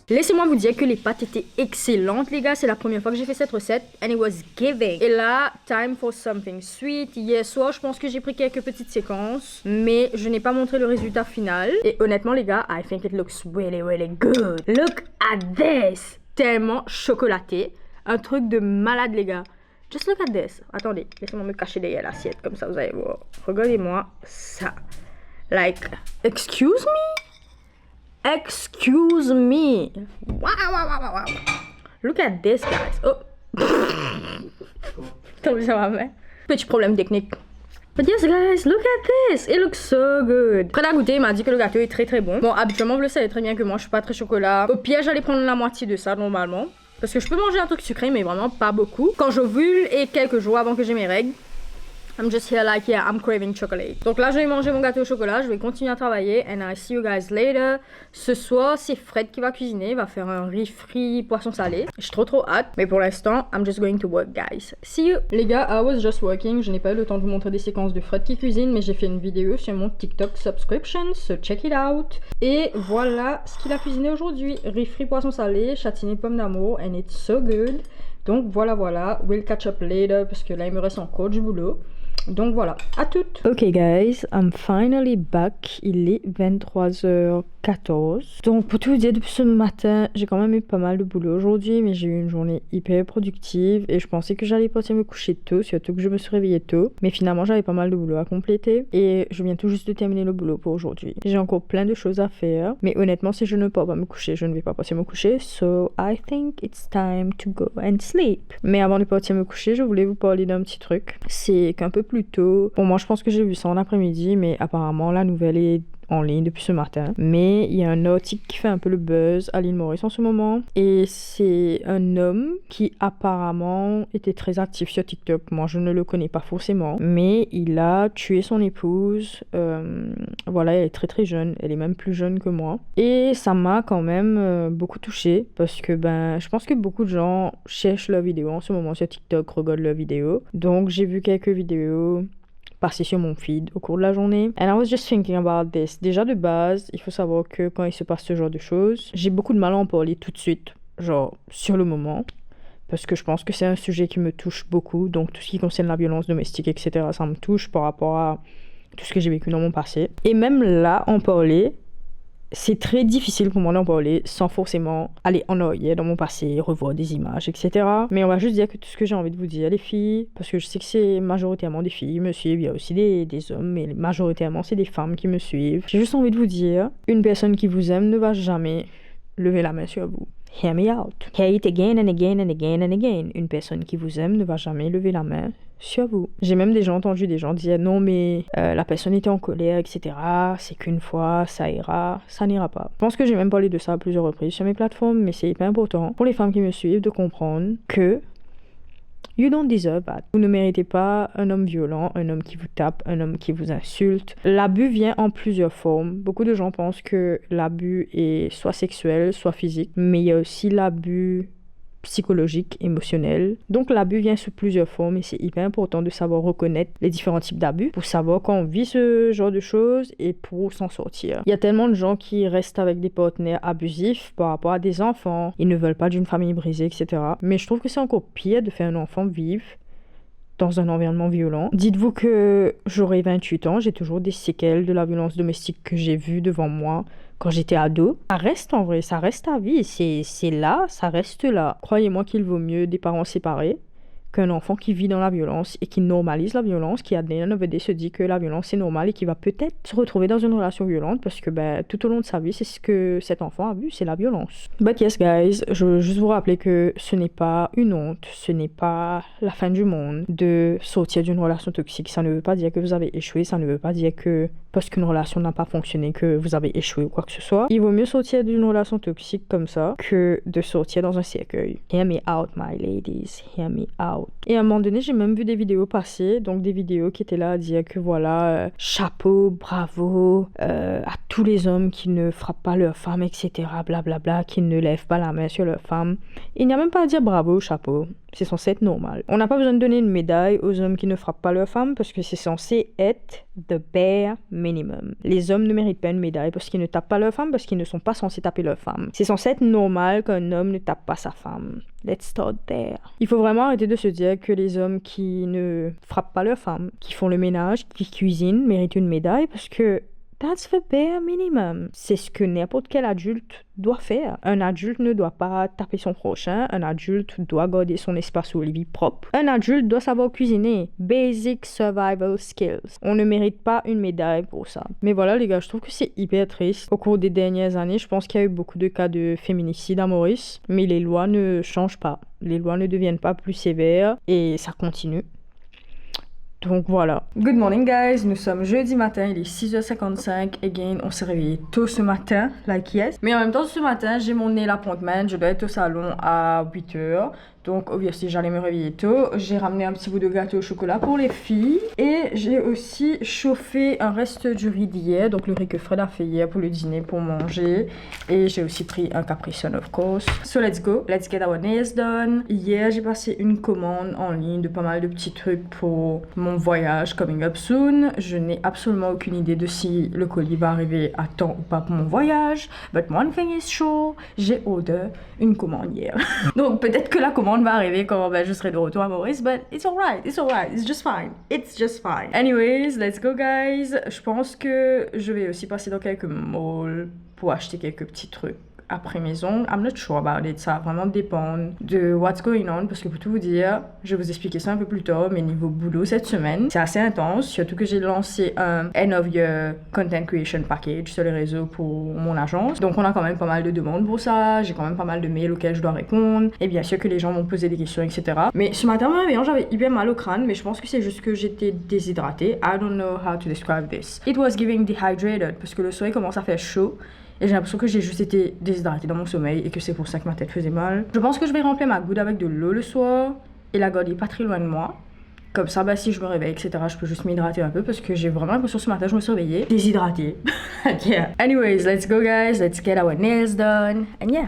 Laissez-moi vous dire que les pâtes étaient excellentes, les gars. C'est la première fois que j'ai fait cette recette. And it was giving. Et là, time for something sweet. Hier soir, je pense que j'ai pris quelques petites séquences, mais je n'ai pas montré le résultat final. Et honnêtement, les gars, I think it looks really, really good. Look at this. Tellement chocolaté. Un truc de malade, les gars. Just look at this. Attendez, laissez-moi me cacher derrière l'assiette, comme ça vous allez voir. Regardez-moi ça. Like, excuse me? Excuse me. Wow. Look at this, guys. Oh. Attends, ça va faire. Petit problème technique. But yes guys, look at this, it looks so good. Fred a goûté, il m'a dit que le gâteau est très très bon. Bon, habituellement vous le savez très bien que moi je suis pas très chocolat. Au pire j'allais prendre la moitié de ça normalement. Parce que je peux manger un truc sucré mais vraiment pas beaucoup. Quand j'ovule et quelques jours avant que j'ai mes règles, I'm just here like, yeah, I'm craving chocolate. Donc là, je vais manger mon gâteau au chocolat, je vais continuer à travailler. And I see you guys later. Ce soir, c'est Fred qui va cuisiner. Il va faire un riz frit poisson salé. Je suis trop hâte. Mais pour l'instant, I'm just going to work, guys. See you. Les gars, I was just working. Je n'ai pas eu le temps de vous montrer des séquences de Fred qui cuisine. Mais j'ai fait une vidéo sur mon TikTok subscription. So check it out. Et voilà ce qu'il a cuisiné aujourd'hui. Riz frit poisson salé, châtaignier pomme d'amour. And it's so good. Donc voilà. We'll catch up later. Parce que là, il me reste encore du boulot. Donc voilà, à toutes. Ok guys, I'm finally back. Il est 23h14. Donc pour tout vous dire, depuis ce matin, j'ai quand même eu pas mal de boulot aujourd'hui, mais j'ai eu une journée hyper productive et je pensais que j'allais partir me coucher tôt, surtout que je me suis réveillée tôt. Mais finalement, j'avais pas mal de boulot à compléter et je viens tout juste de terminer le boulot pour aujourd'hui. J'ai encore plein de choses à faire, mais honnêtement, si je ne pars pas me coucher, je ne vais pas partir me coucher. So I think it's time to go and sleep. Mais avant de partir me coucher, je voulais vous parler d'un petit truc. C'est qu'un peu plus tôt, bon moi je pense que j'ai vu ça en après-midi, mais apparemment la nouvelle est en ligne depuis ce matin. Mais il y a un article qui fait un peu le buzz à l'île Maurice en ce moment. Et c'est un homme qui apparemment était très actif sur TikTok. Moi, je ne le connais pas forcément. Mais il a tué son épouse. Voilà, elle est très très jeune. Elle est même plus jeune que moi. Et ça m'a quand même beaucoup touchée. Parce que je pense que beaucoup de gens cherchent leurs vidéos en ce moment sur TikTok, regardent leurs vidéos. Donc j'ai vu quelques vidéos passer sur mon feed au cours de la journée. And I was just thinking about this. Déjà de base, il faut savoir que quand il se passe ce genre de choses, j'ai beaucoup de mal à en parler tout de suite, genre sur le moment, parce que je pense que c'est un sujet qui me touche beaucoup. Donc tout ce qui concerne la violence domestique, etc., ça me touche par rapport à tout ce que j'ai vécu dans mon passé. Et même là, en parler, c'est très difficile pour moi d'en parler sans forcément aller en arrière dans mon passé, revoir des images, etc. Mais on va juste dire que tout ce que j'ai envie de vous dire, les filles, parce que je sais que c'est majoritairement des filles qui me suivent, il y a aussi des hommes, mais majoritairement c'est des femmes qui me suivent. J'ai juste envie de vous dire, une personne qui vous aime ne va jamais lever la main sur vous. Hear me out. Hear it again and again and again and again. Une personne qui vous aime ne va jamais lever la main sur vous. J'ai même déjà entendu des gens dire non mais la personne était en colère, etc. C'est qu'une fois, ça ira. Ça n'ira pas. Je pense que j'ai même parlé de ça à plusieurs reprises sur mes plateformes, mais c'est hyper important pour les femmes qui me suivent de comprendre que you don't deserve that. Vous ne méritez pas un homme violent, un homme qui vous tape, un homme qui vous insulte. L'abus vient en plusieurs formes. Beaucoup de gens pensent que l'abus est soit sexuel, soit physique, mais il y a aussi l'abus psychologique, émotionnel. Donc l'abus vient sous plusieurs formes et c'est hyper important de savoir reconnaître les différents types d'abus pour savoir quand on vit ce genre de choses et pour s'en sortir. Il y a tellement de gens qui restent avec des partenaires abusifs par rapport à des enfants, ils ne veulent pas d'une famille brisée, etc. Mais je trouve que c'est encore pire de faire un enfant vivre dans un environnement violent. Dites-vous que j'aurai 28 ans, j'ai toujours des séquelles de la violence domestique que j'ai vue devant moi quand j'étais ado. Ça reste en vrai, ça reste à vie, c'est là, ça reste là. Croyez-moi qu'il vaut mieux des parents séparés qu'un enfant qui vit dans la violence et qui normalise la violence, qui à the end of the day se dit que la violence est normale et qui va peut-être se retrouver dans une relation violente parce que tout au long de sa vie, c'est ce que cet enfant a vu, c'est la violence. But yes guys, je veux juste vous rappeler que ce n'est pas une honte, ce n'est pas la fin du monde de sortir d'une relation toxique. Ça ne veut pas dire que vous avez échoué, ça ne veut pas dire que parce qu'une relation n'a pas fonctionné que vous avez échoué ou quoi que ce soit. Il vaut mieux sortir d'une relation toxique comme ça que de sortir dans un cercueil. Hear me out my ladies, hear me out. Et à un moment donné, j'ai même vu des vidéos passer, donc des vidéos qui étaient là à dire que voilà, chapeau, bravo à tous les hommes qui ne frappent pas leurs femmes, etc. Blablabla, qui ne lèvent pas la main sur leurs femmes. Il n'y a même pas à dire bravo, chapeau. C'est censé être normal. On n'a pas besoin de donner une médaille aux hommes qui ne frappent pas leurs femmes parce que c'est censé être the bare minimum. Les hommes ne méritent pas une médaille parce qu'ils ne tapent pas leurs femmes, parce qu'ils ne sont pas censés taper leurs femmes. C'est censé être normal qu'un homme ne tape pas sa femme. Let's start there. Il faut vraiment arrêter de se dire que les hommes qui ne frappent pas leurs femmes, qui font le ménage, qui cuisinent, méritent une médaille parce que that's the bare minimum. C'est ce que n'importe quel adulte doit faire. Un adulte ne doit pas taper son prochain. Un adulte doit garder son espace au lit propre. Un adulte doit savoir cuisiner. Basic survival skills. On ne mérite pas une médaille pour ça. Mais voilà les gars, je trouve que c'est hyper triste. Au cours des dernières années, je pense qu'il y a eu beaucoup de cas de féminicide à Maurice. Mais les lois ne changent pas. Les lois ne deviennent pas plus sévères. Et ça continue. Donc voilà. Good morning guys, nous sommes jeudi matin, il est 6h55. Again, on s'est réveillé tôt ce matin, like yes. Mais en même temps, ce matin, j'ai mon nail appointment, je dois être au salon à 8h. Donc, obviously, j'allais me réveiller tôt. J'ai ramené un petit bout de gâteau au chocolat pour les filles. Et j'ai aussi chauffé un reste du riz d'hier. Donc, le riz que Fred a fait hier pour le dîner, pour manger. Et j'ai aussi pris un Capri Sun, of course. So, let's go. Let's get our nails done. Hier, j'ai passé une commande en ligne de pas mal de petits trucs pour mon voyage coming up soon. Je n'ai absolument aucune idée de si le colis va arriver à temps ou pas pour mon voyage. But one thing is sure, j'ai order une commande hier. Donc, peut-être que la commande va arriver quand je serai de retour à Maurice, but it's alright, it's just fine. Anyways, let's go guys. Je pense que je vais aussi passer dans quelques malls pour acheter quelques petits trucs après maison. I'm not sure about it, ça va vraiment dépendre de what's going on, parce que pour tout vous dire, je vais vous expliquer ça un peu plus tard, mais niveau boulot cette semaine, c'est assez intense, surtout que j'ai lancé un end of year content creation package sur les réseaux pour mon agence, donc on a quand même pas mal de demandes pour ça, j'ai quand même pas mal de mails auxquels je dois répondre, et bien sûr que les gens vont poser des questions, etc. Mais ce matin, j'avais hyper mal au crâne, mais je pense que c'est juste que j'étais déshydratée. I don't know how to describe this. It was giving dehydrated, parce que le soleil commence à faire chaud, et j'ai l'impression que j'ai juste été déshydratée dans mon sommeil et que c'est pour ça que ma tête faisait mal. Je pense que je vais remplir ma goutte avec de l'eau le soir. Et la goutte est pas très loin de moi. Comme ça, si je me réveille, etc., je peux juste m'hydrater un peu parce que j'ai vraiment l'impression que ce matin, je me suis réveillée déshydratée. Yeah. Anyways, let's go guys. Let's get our nails done. And yeah.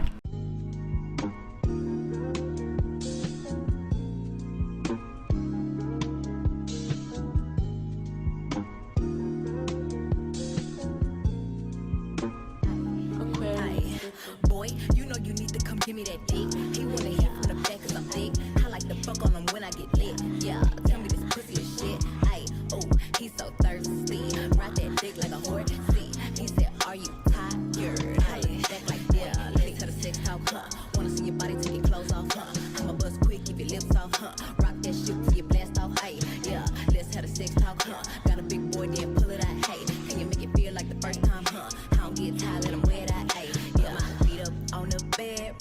Give me that dick. He wanna hit from the back 'cause I'm thick. I like to fuck on him when I get lit. Yeah, tell me this pussy is shit. Ay, oh, he's so thirsty. Ride that dick like a horse. See, he said, are you tired? How you back like yeah? Let me cut a sex talk, huh? Wanna see your body take your clothes off, huh? I'ma buzz quick, keep your lips off, huh? Rock that shit till you blast off, ay, yeah. Let's have a sex talk, huh? Got a big boy, then pull it out, hey. Can you make it feel like the first time, huh? I don't get tired, let him wear that, ay, yeah. My feet up on the bed.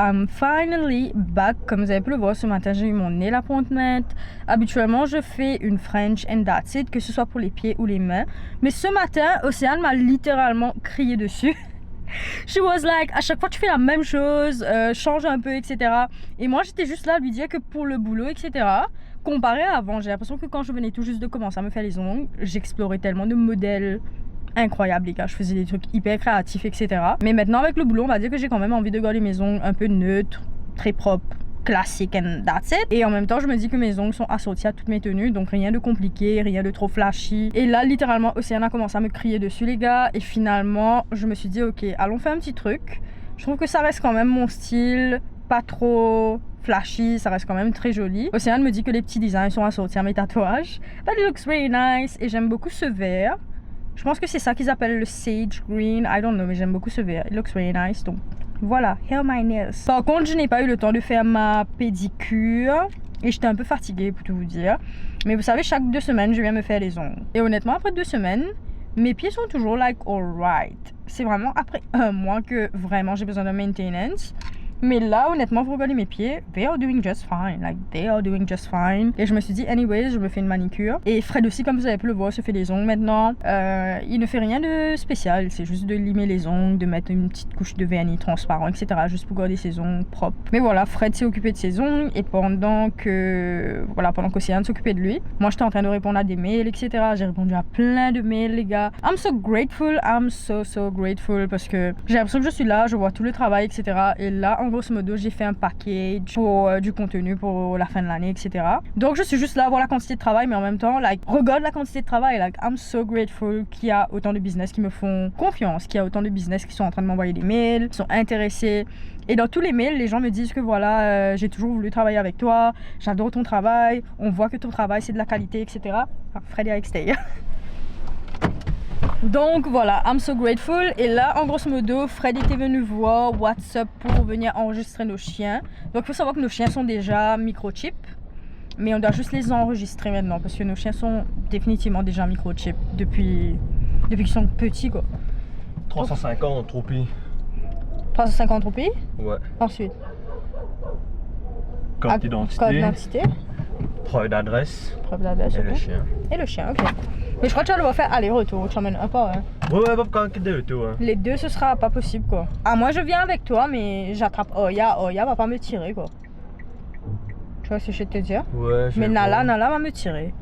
I'm finally back. Comme vous avez pu le voir ce matin, j'ai eu mon nail appointment. Habituellement, je fais une French and that's it, que ce soit pour les pieds ou les mains. Mais ce matin, Océane m'a littéralement crié dessus. She was like, à chaque fois tu fais la même chose, change un peu, etc. Et moi, j'étais juste là à lui dire que pour le boulot, etc., comparé à avant, j'ai l'impression que quand je venais tout juste de commencer à me faire les ongles, j'explorais tellement de modèles incroyable les gars, je faisais des trucs hyper créatifs, etc. Mais maintenant avec le boulot, on va dire que j'ai quand même envie de garder mes ongles un peu neutres, très propres, classiques and that's it. Et en même temps je me dis que mes ongles sont assortis à toutes mes tenues, donc rien de compliqué, rien de trop flashy. Et là littéralement Océane a commencé à me crier dessus les gars, et finalement je me suis dit ok, allons faire un petit truc. Je trouve que ça reste quand même mon style, pas trop flashy, ça reste quand même très joli. Océane me dit que les petits designs sont assortis à mes tatouages, but it looks really nice, et j'aime beaucoup ce vert. Je pense que c'est ça qu'ils appellent le sage green. I don't know, mais j'aime beaucoup ce vert. It looks really nice. Donc voilà, here are my nails. Par contre, je n'ai pas eu le temps de faire ma pédicure. Et j'étais un peu fatiguée pour tout vous dire. Mais vous savez, chaque 2 semaines, je viens me faire les ongles. Et honnêtement, après 2 semaines, mes pieds sont toujours like alright. C'est vraiment après 1 mois que vraiment j'ai besoin de maintenance. Mais là, honnêtement, vous regardez mes pieds, they are doing just fine. Like, they are doing just fine. Et je me suis dit, anyways, je me fais une manicure. Et Fred aussi, comme vous avez pu le voir, se fait les ongles maintenant. Il ne fait rien de spécial. C'est juste de limer les ongles, de mettre une petite couche de vernis transparent, etc. Juste pour garder ses ongles propres. Mais voilà, Fred s'est occupé de ses ongles. Et pendant qu'Océane s'occupait de lui, moi, j'étais en train de répondre à des mails, etc. J'ai répondu à plein de mails, les gars. I'm so grateful. I'm so grateful. Parce que j'ai l'impression que je suis là, je vois tout le travail, etc. Et là, en grosso modo, j'ai fait un package pour du contenu pour la fin de l'année, etc. Donc je suis juste là à voir la quantité de travail, mais en même temps, like, regarde la quantité de travail. Like, I'm so grateful qu'il y a autant de business qui me font confiance, qu'il y a autant de business qui sont en train de m'envoyer des mails, qui sont intéressés. Et dans tous les mails, les gens me disent que voilà, j'ai toujours voulu travailler avec toi, j'adore ton travail, on voit que ton travail c'est de la qualité, etc. Enfin, Fred Eric Stay. Donc voilà, I'm so grateful. Et là, en grosso modo, Fred était venu voir WhatsApp pour venir enregistrer nos chiens. Donc il faut savoir que nos chiens sont déjà microchip, mais on doit juste les enregistrer maintenant parce que nos chiens sont définitivement déjà microchip depuis qu'ils sont petits quoi. 350 roupies. 350 roupies? Ouais. Ensuite carte d'identité. Carte d'identité. Preuve d'adresse. Preuve d'adresse. Et le ok. chien. Et le chien, ok. Mais je crois que tu vas devoir faire aller-retour. Tu emmènes un par un. Ouais, pas quand de retour. Hein. Les deux, ce sera pas possible, quoi. Ah, moi, je viens avec toi, mais j'attrape Oya. Oya va pas me tirer, quoi. Tu vois ce que je vais te dire? Ouais, je Mais vais Nala voir. va me tirer.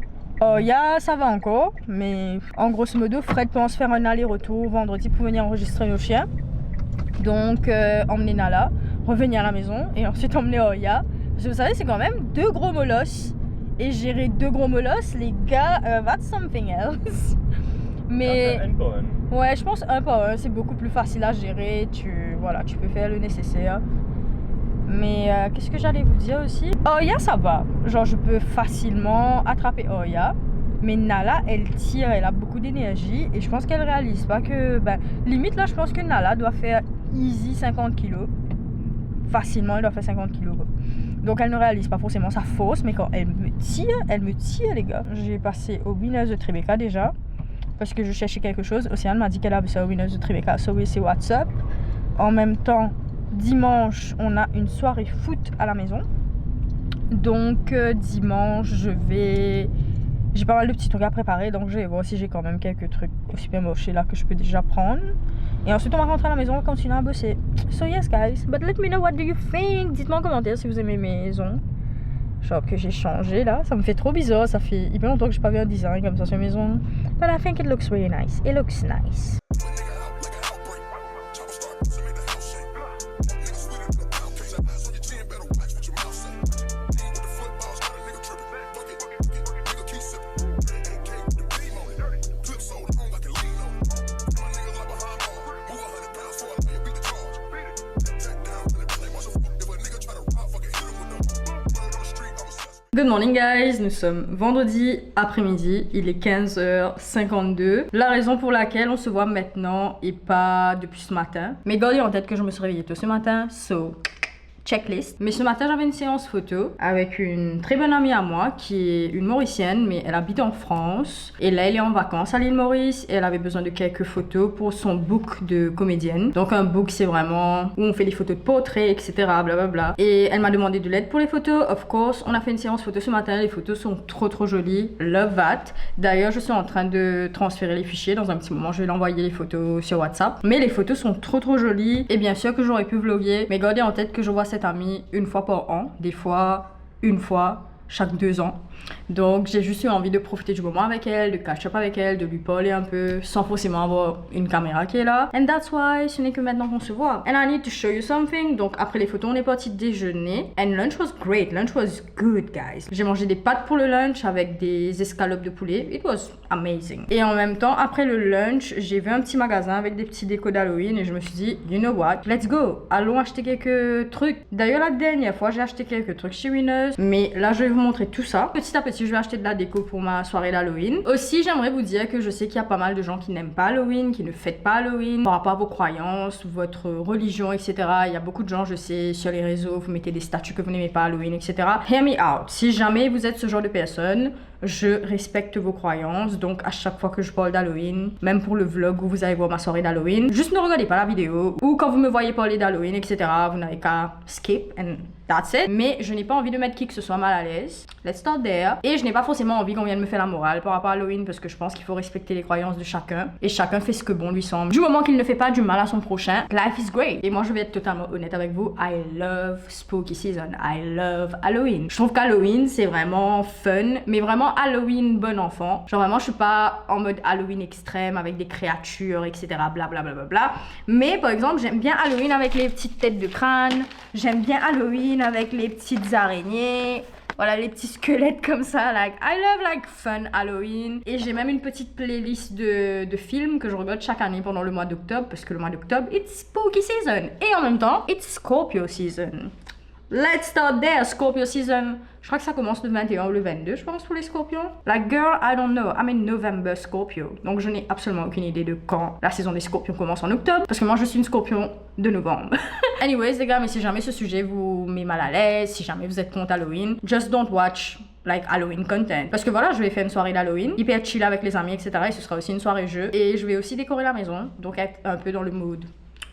Oya, ça va encore. Mais en grosso modo, Fred pense faire un aller-retour vendredi pour venir enregistrer nos chiens. Donc, emmener Nala, revenir à la maison et ensuite emmener Oya. Parce que vous savez, c'est quand même 2 gros molosses. Et gérer 2 gros molosses, les gars, that's something else. Mais ouais, je pense un par un, c'est beaucoup plus facile à gérer. Voilà, tu peux faire le nécessaire. Mais qu'est-ce que j'allais vous dire aussi? Oya, ça va. Genre, je peux facilement attraper Oya. Mais Nala, elle tire, elle a beaucoup d'énergie. Et je pense qu'elle réalise pas que... limite, là, je pense que Nala doit faire easy 50 kilos. Facilement, elle doit faire 50 kilos. Donc elle ne réalise pas forcément sa force, mais quand elle me tire les gars. J'ai passé au Winners de Tribeca déjà, parce que je cherchais quelque chose. Océane m'a dit qu'elle avait ça au Winners de Tribeca, so oui, c'est WhatsApp. En même temps, dimanche, on a une soirée foot à la maison. Donc dimanche, j'ai pas mal de petits trucs à préparer, donc je vais voir si j'ai quand même quelques trucs au supermarché là que je peux déjà prendre. Et ensuite on va rentrer à la maison, on va continuer à bosser. So yes guys, but let me know what do you think. Dites-moi en commentaire si vous aimez mes maisons. Genre que j'ai changé là, ça me fait trop bizarre, ça fait hyper longtemps que j'ai pas vu un design comme ça sur maison. But I think it looks really nice, it looks nice. Good morning guys, nous sommes vendredi après-midi, il est 15h52. La raison pour laquelle on se voit maintenant et pas depuis ce matin. Mais gardez en tête que je me suis réveillée tôt ce matin, so checklist. Mais ce matin j'avais une séance photo avec une très bonne amie à moi qui est une Mauricienne mais elle habite en France. Et là elle est en vacances à l'île Maurice et elle avait besoin de quelques photos pour son book de comédienne. Donc un book c'est vraiment où on fait des photos de portraits etc, blablabla. Et elle m'a demandé de l'aide pour les photos, of course. On a fait une séance photo ce matin, les photos sont trop jolies, love that. D'ailleurs je suis en train de transférer les fichiers dans un petit moment, je vais l'envoyer les photos sur WhatsApp. Mais les photos sont trop jolies et bien sûr que j'aurais pu vlogger. Mais gardez en tête que je vois cette amie une fois par an, des fois une fois chaque 2 ans. Donc j'ai juste eu envie de profiter du moment avec elle, de catch up avec elle, de lui parler un peu sans forcément avoir une caméra qui est là. And that's why ce n'est que maintenant qu'on se voit. And I need to show you something. Donc après les photos on est parti déjeuner. And lunch was great, lunch was good guys. J'ai mangé des pâtes pour le lunch avec des escalopes de poulet. It was amazing. Et en même temps après le lunch j'ai vu un petit magasin avec des petits décos d'Halloween et je me suis dit you know what, let's go, allons acheter quelques trucs. D'ailleurs la dernière fois j'ai acheté quelques trucs chez Winners, mais là je vais vous montrer tout ça. Petit à petit je vais acheter de la déco pour ma soirée d'Halloween. Aussi j'aimerais vous dire que je sais qu'il y a pas mal de gens qui n'aiment pas Halloween, qui ne fêtent pas Halloween par rapport à vos croyances, votre religion etc. Il y a beaucoup de gens, je sais, sur les réseaux vous mettez des statuts que vous n'aimez pas Halloween etc. Hear me out, si jamais vous êtes ce genre de personne, je respecte vos croyances, donc à chaque fois que je parle d'Halloween, même pour le vlog où vous allez voir ma soirée d'Halloween, juste ne regardez pas la vidéo, ou quand vous me voyez parler d'Halloween etc, vous n'avez qu'à skip and that's it. Mais je n'ai pas envie de mettre qui que ce soit mal à l'aise, let's start there. Et je n'ai pas forcément envie qu'on vienne me faire la morale par rapport à Halloween, parce que je pense qu'il faut respecter les croyances de chacun, et chacun fait ce que bon lui semble, du moment qu'il ne fait pas du mal à son prochain. Life is great. Et moi je vais être totalement honnête avec vous, I love spooky season, I love Halloween. Je trouve qu'Halloween c'est vraiment fun, mais vraiment Halloween bon enfant. Genre vraiment je suis pas en mode Halloween extrême avec des créatures etc, blablabla. Mais par exemple j'aime bien Halloween avec les petites têtes de crâne, j'aime bien Halloween avec les petites araignées, voilà, les petits squelettes comme ça. Like I love like fun Halloween. Et j'ai même une petite playlist de films que je regarde chaque année pendant le mois d'octobre, parce que le mois d'octobre it's spooky season et en même temps it's Scorpio season. Let's start there, Scorpio season. Je crois que ça commence le 21 ou le 22, je pense, pour les scorpions. Like, girl, I don't know. I'm in November Scorpio. Donc, je n'ai absolument aucune idée de quand la saison des scorpions commence en octobre. Parce que moi, je suis une scorpion de novembre. Anyways, les gars, mais si jamais ce sujet vous met mal à l'aise, si jamais vous êtes contre Halloween, just don't watch like Halloween content. Parce que voilà, je vais faire une soirée d'Halloween, hyper chill avec les amis, etc. Et ce sera aussi une soirée jeu. Et je vais aussi décorer la maison, donc être un peu dans le mood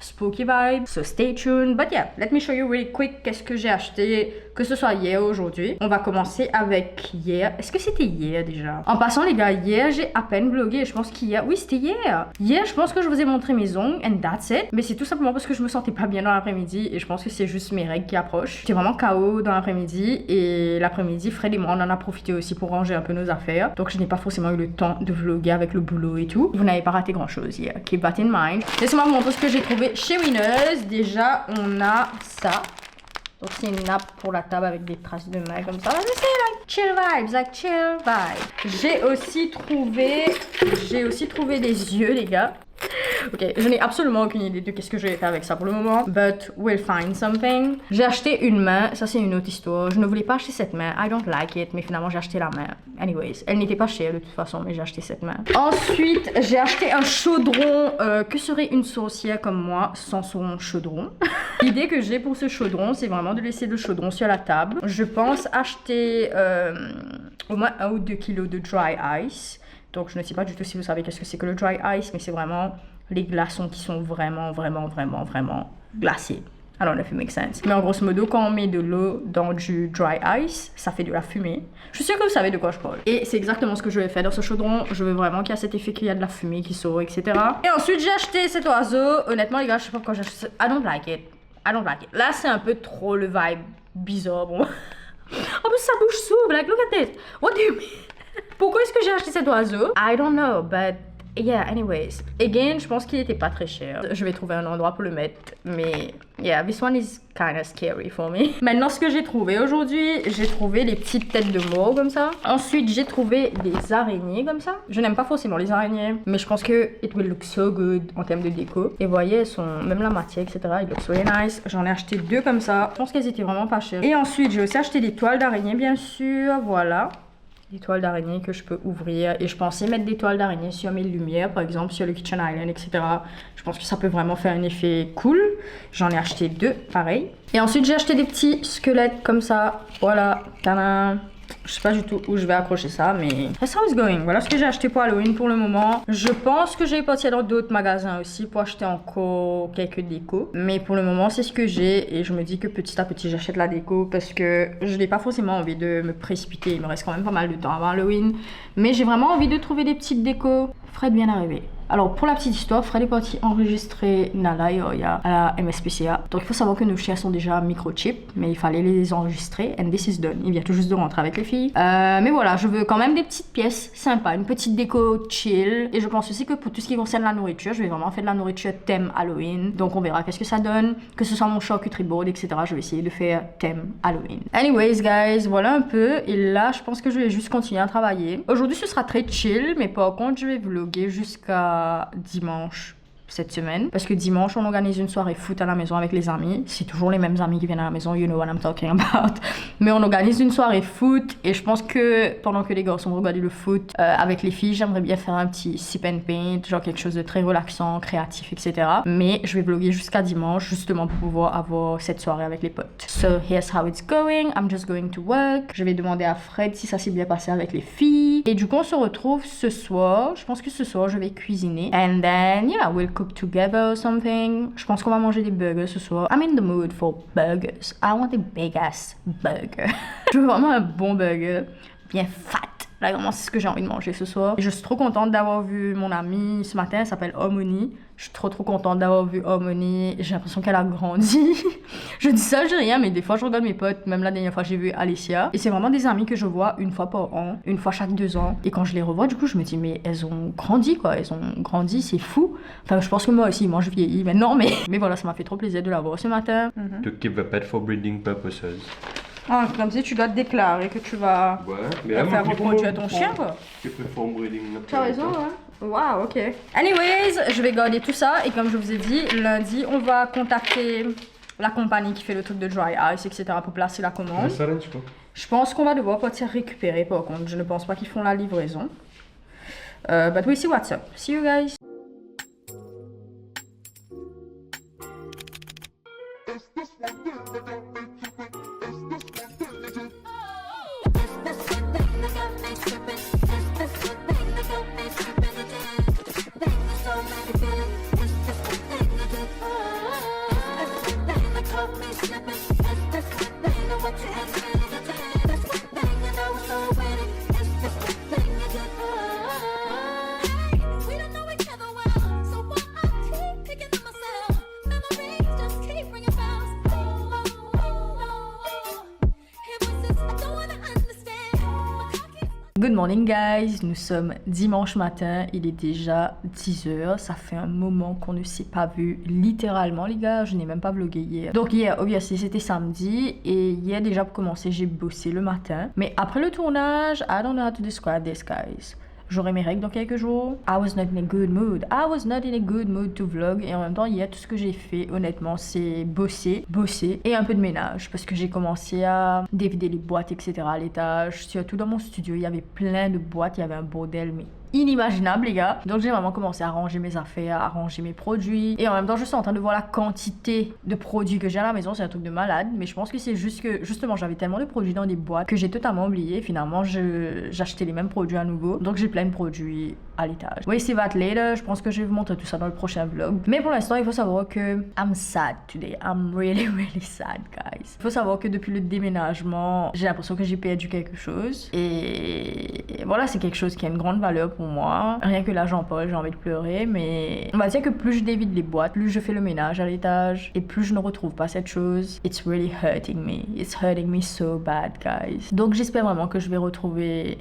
spooky vibes. So stay tuned. But yeah, let me show you really quick qu'est-ce que j'ai acheté, que ce soit hier ou aujourd'hui. On va commencer avec hier. Est-ce que c'était hier déjà? En passant les gars, hier j'ai à peine vlogué. Je pense qu'hier, oui c'était hier. Hier je pense que je vous ai montré mes ongles and that's it. Mais c'est tout simplement parce que je me sentais pas bien dans l'après-midi et je pense que c'est juste mes règles qui approchent. J'étais vraiment KO dans l'après-midi et l'après-midi Fred et moi on en a profité aussi pour ranger un peu nos affaires. Donc je n'ai pas forcément eu le temps de vlogger avec le boulot et tout. Vous n'avez pas raté grand chose hier. Keep that in mind. Laissez-moi vous montrer ce que j'ai trouvé chez Winners. Déjà on a ça. Donc c'est une nappe pour la table avec des traces de main comme ça. C'est like chill vibes, like chill vibes. J'ai aussi trouvé des yeux les gars. Ok, je n'ai absolument aucune idée de qu'est-ce que je vais faire avec ça pour le moment. But we'll find something. J'ai acheté une main, ça c'est une autre histoire. Je ne voulais pas acheter cette main, I don't like it. Mais finalement j'ai acheté la main. Anyways, elle n'était pas chère de toute façon, mais j'ai acheté cette main. Ensuite, j'ai acheté un chaudron. Que serait une sorcière comme moi sans son chaudron? L'idée que j'ai pour ce chaudron, c'est vraiment de laisser le chaudron sur la table. Je pense acheter au moins 1 ou 2 kilos de dry ice. Donc je ne sais pas du tout si vous savez qu'est-ce que c'est que le dry ice, mais c'est vraiment les glaçons qui sont vraiment glacés. I don't know if it makes sense. Mais en grosso modo, quand on met de l'eau dans du dry ice, ça fait de la fumée. Je suis sûre que vous savez de quoi je parle. Et c'est exactement ce que je vais faire dans ce chaudron. Je veux vraiment qu'il y ait cet effet qu'il y a de la fumée qui sort, etc. Et ensuite, j'ai acheté cet oiseau. Honnêtement, les gars, je sais pas pourquoi j'ai acheté ça. I don't like it. I don't like it. Là, c'est un peu trop le vibe bizarre. Bon. En plus, sa bouche s'ouvre. Like, look at this. What do you mean? Pourquoi est-ce que j'ai acheté cet oiseau? I don't know, but yeah, anyways. Again, je pense qu'il était pas très cher. Je vais trouver un endroit pour le mettre, mais yeah, this one is kind of scary for me. Maintenant, ce que j'ai trouvé aujourd'hui, j'ai trouvé les petites têtes de mort comme ça. Ensuite, j'ai trouvé des araignées comme ça. Je n'aime pas forcément les araignées, mais je pense que it will look so good en termes de déco. Et vous voyez, elles sont, même la matière, etc. It looks really nice. J'en ai acheté 2 comme ça. Je pense qu'elles étaient vraiment pas chères. Et ensuite, j'ai aussi acheté des toiles d'araignée, bien sûr. Voilà. Des toiles d'araignée que je peux ouvrir et je pensais mettre des toiles d'araignée sur mes lumières, par exemple sur le kitchen island, etc. Je pense que ça peut vraiment faire un effet cool. J'en ai acheté 2 pareil. Et ensuite j'ai acheté des petits squelettes comme ça. Voilà, tadam. Je sais pas du tout où je vais accrocher ça, mais that's how it's going. Voilà ce que j'ai acheté pour Halloween pour le moment. Je pense que je vais partir dans d'autres magasins aussi pour acheter encore quelques décos. Mais pour le moment, c'est ce que j'ai et je me dis que petit à petit, j'achète la déco parce que je n'ai pas forcément envie de me précipiter. Il me reste quand même pas mal de temps avant Halloween. Mais j'ai vraiment envie de trouver des petites décos. Fred vient d'arriver. Alors pour la petite histoire, Fred est parti enregistrer Nala et Oya à la MSPCA. Donc il faut savoir que nos chiens sont déjà microchips, mais il fallait les enregistrer and this is done. Il vient tout juste de rentrer avec les filles. Mais voilà, je veux quand même des petites pièces sympas, une petite déco chill. Et je pense aussi que pour tout ce qui concerne la nourriture, je vais vraiment faire de la nourriture thème Halloween. Donc on verra qu'est-ce que ça donne, que ce soit mon charcuterie board, etc. Je vais essayer de faire thème Halloween. Anyways guys, voilà un peu. Et là, je pense que je vais juste continuer à travailler. Aujourd'hui, ce sera très chill, mais par contre, je vais vlogger jusqu'à dimanche cette semaine parce que dimanche on organise une soirée foot à la maison avec les amis. C'est toujours les mêmes amis qui viennent à la maison, you know what I'm talking about. Mais on organise une soirée foot et je pense que pendant que les garçons regardent le foot avec les filles, j'aimerais bien faire un petit sip and paint, genre quelque chose de très relaxant, créatif, etc. Mais je vais vlogger jusqu'à dimanche justement pour pouvoir avoir cette soirée avec les potes. So here's how it's going. I'm just going to work. Je vais demander à Fred si ça s'est bien passé avec les filles et du coup on se retrouve ce soir. Je pense que ce soir je vais cuisiner and then yeah, we'll cook together or something. Je pense qu'on va manger des burgers ce soir. I'm in the mood for burgers. I want a big ass burger. Je veux vraiment un bon burger, bien fat. Là, vraiment, c'est ce que j'ai envie de manger ce soir. Et je suis trop contente d'avoir vu mon amie ce matin. Elle s'appelle Harmony. Je suis trop contente d'avoir vu Harmony. J'ai l'impression qu'elle a grandi. Je dis ça, je dis rien, mais des fois, je regarde mes potes. Même la dernière fois, j'ai vu Alicia. Et c'est vraiment des amis que je vois une fois par an, une fois chaque 2 ans. Et quand je les revois, du coup, je me dis, mais elles ont grandi, quoi. Elles ont grandi, c'est fou. Enfin, je pense que moi aussi, moi, je vieillis maintenant, mais voilà, ça m'a fait trop plaisir de la voir ce matin. To keep the pet for breeding purposes. Ah, comme si tu dois te déclarer que tu vas faire reproduire ton chien, quoi. Tu as raison, ouais. Waouh, ok. Anyways, je vais garder tout ça et comme je vous ai dit, lundi, on va contacter la compagnie qui fait le truc de dry ice, etc. pour placer la commande. Je pense qu'on va devoir partir récupérer, par contre. Je ne pense pas qu'ils font la livraison. But we see what's up. See you guys. Oh Good morning guys, nous sommes dimanche matin, il est déjà 10h, ça fait un moment qu'on ne s'est pas vu, littéralement les gars, je n'ai même pas vlogué hier. Donc hier, obviously, c'était samedi et hier déjà pour commencer, j'ai bossé le matin. Mais après le tournage, I don't know how to describe this guys. J'aurai mes règles dans quelques jours. I was not in a good mood. I was not in a good mood to vlog. Et en même temps, hier, tout ce que j'ai fait, honnêtement, c'est bosser et un peu de ménage. Parce que j'ai commencé à dévider les boîtes, etc. à l'étage. Surtout dans mon studio, il y avait plein de boîtes. Il y avait un bordel, mais inimaginable les gars. Donc j'ai vraiment commencé à ranger mes affaires, à ranger mes produits. Et en même temps, je suis en train de voir la quantité de produits que j'ai à la maison. C'est un truc de malade. Mais je pense que c'est juste que, justement, j'avais tellement de produits dans des boîtes que j'ai totalement oublié. Finalement, j'achetais les mêmes produits à nouveau. Donc j'ai plein de produits à l'étage. Oui, c'est that later. Je pense que je vais vous montrer tout ça dans le prochain vlog. Mais pour l'instant, il faut savoir que I'm sad today. I'm really, really sad, guys. Il faut savoir que depuis le déménagement, j'ai l'impression que j'ai perdu quelque chose. Et voilà, c'est quelque chose qui a une grande valeur pour moi. Rien que là, j'en parle, j'ai envie de pleurer. Mais on va dire que plus je dévide les boîtes, plus je fais le ménage à l'étage et plus je ne retrouve pas cette chose. It's really hurting me. It's hurting me so bad, guys. Donc j'espère vraiment que je vais retrouver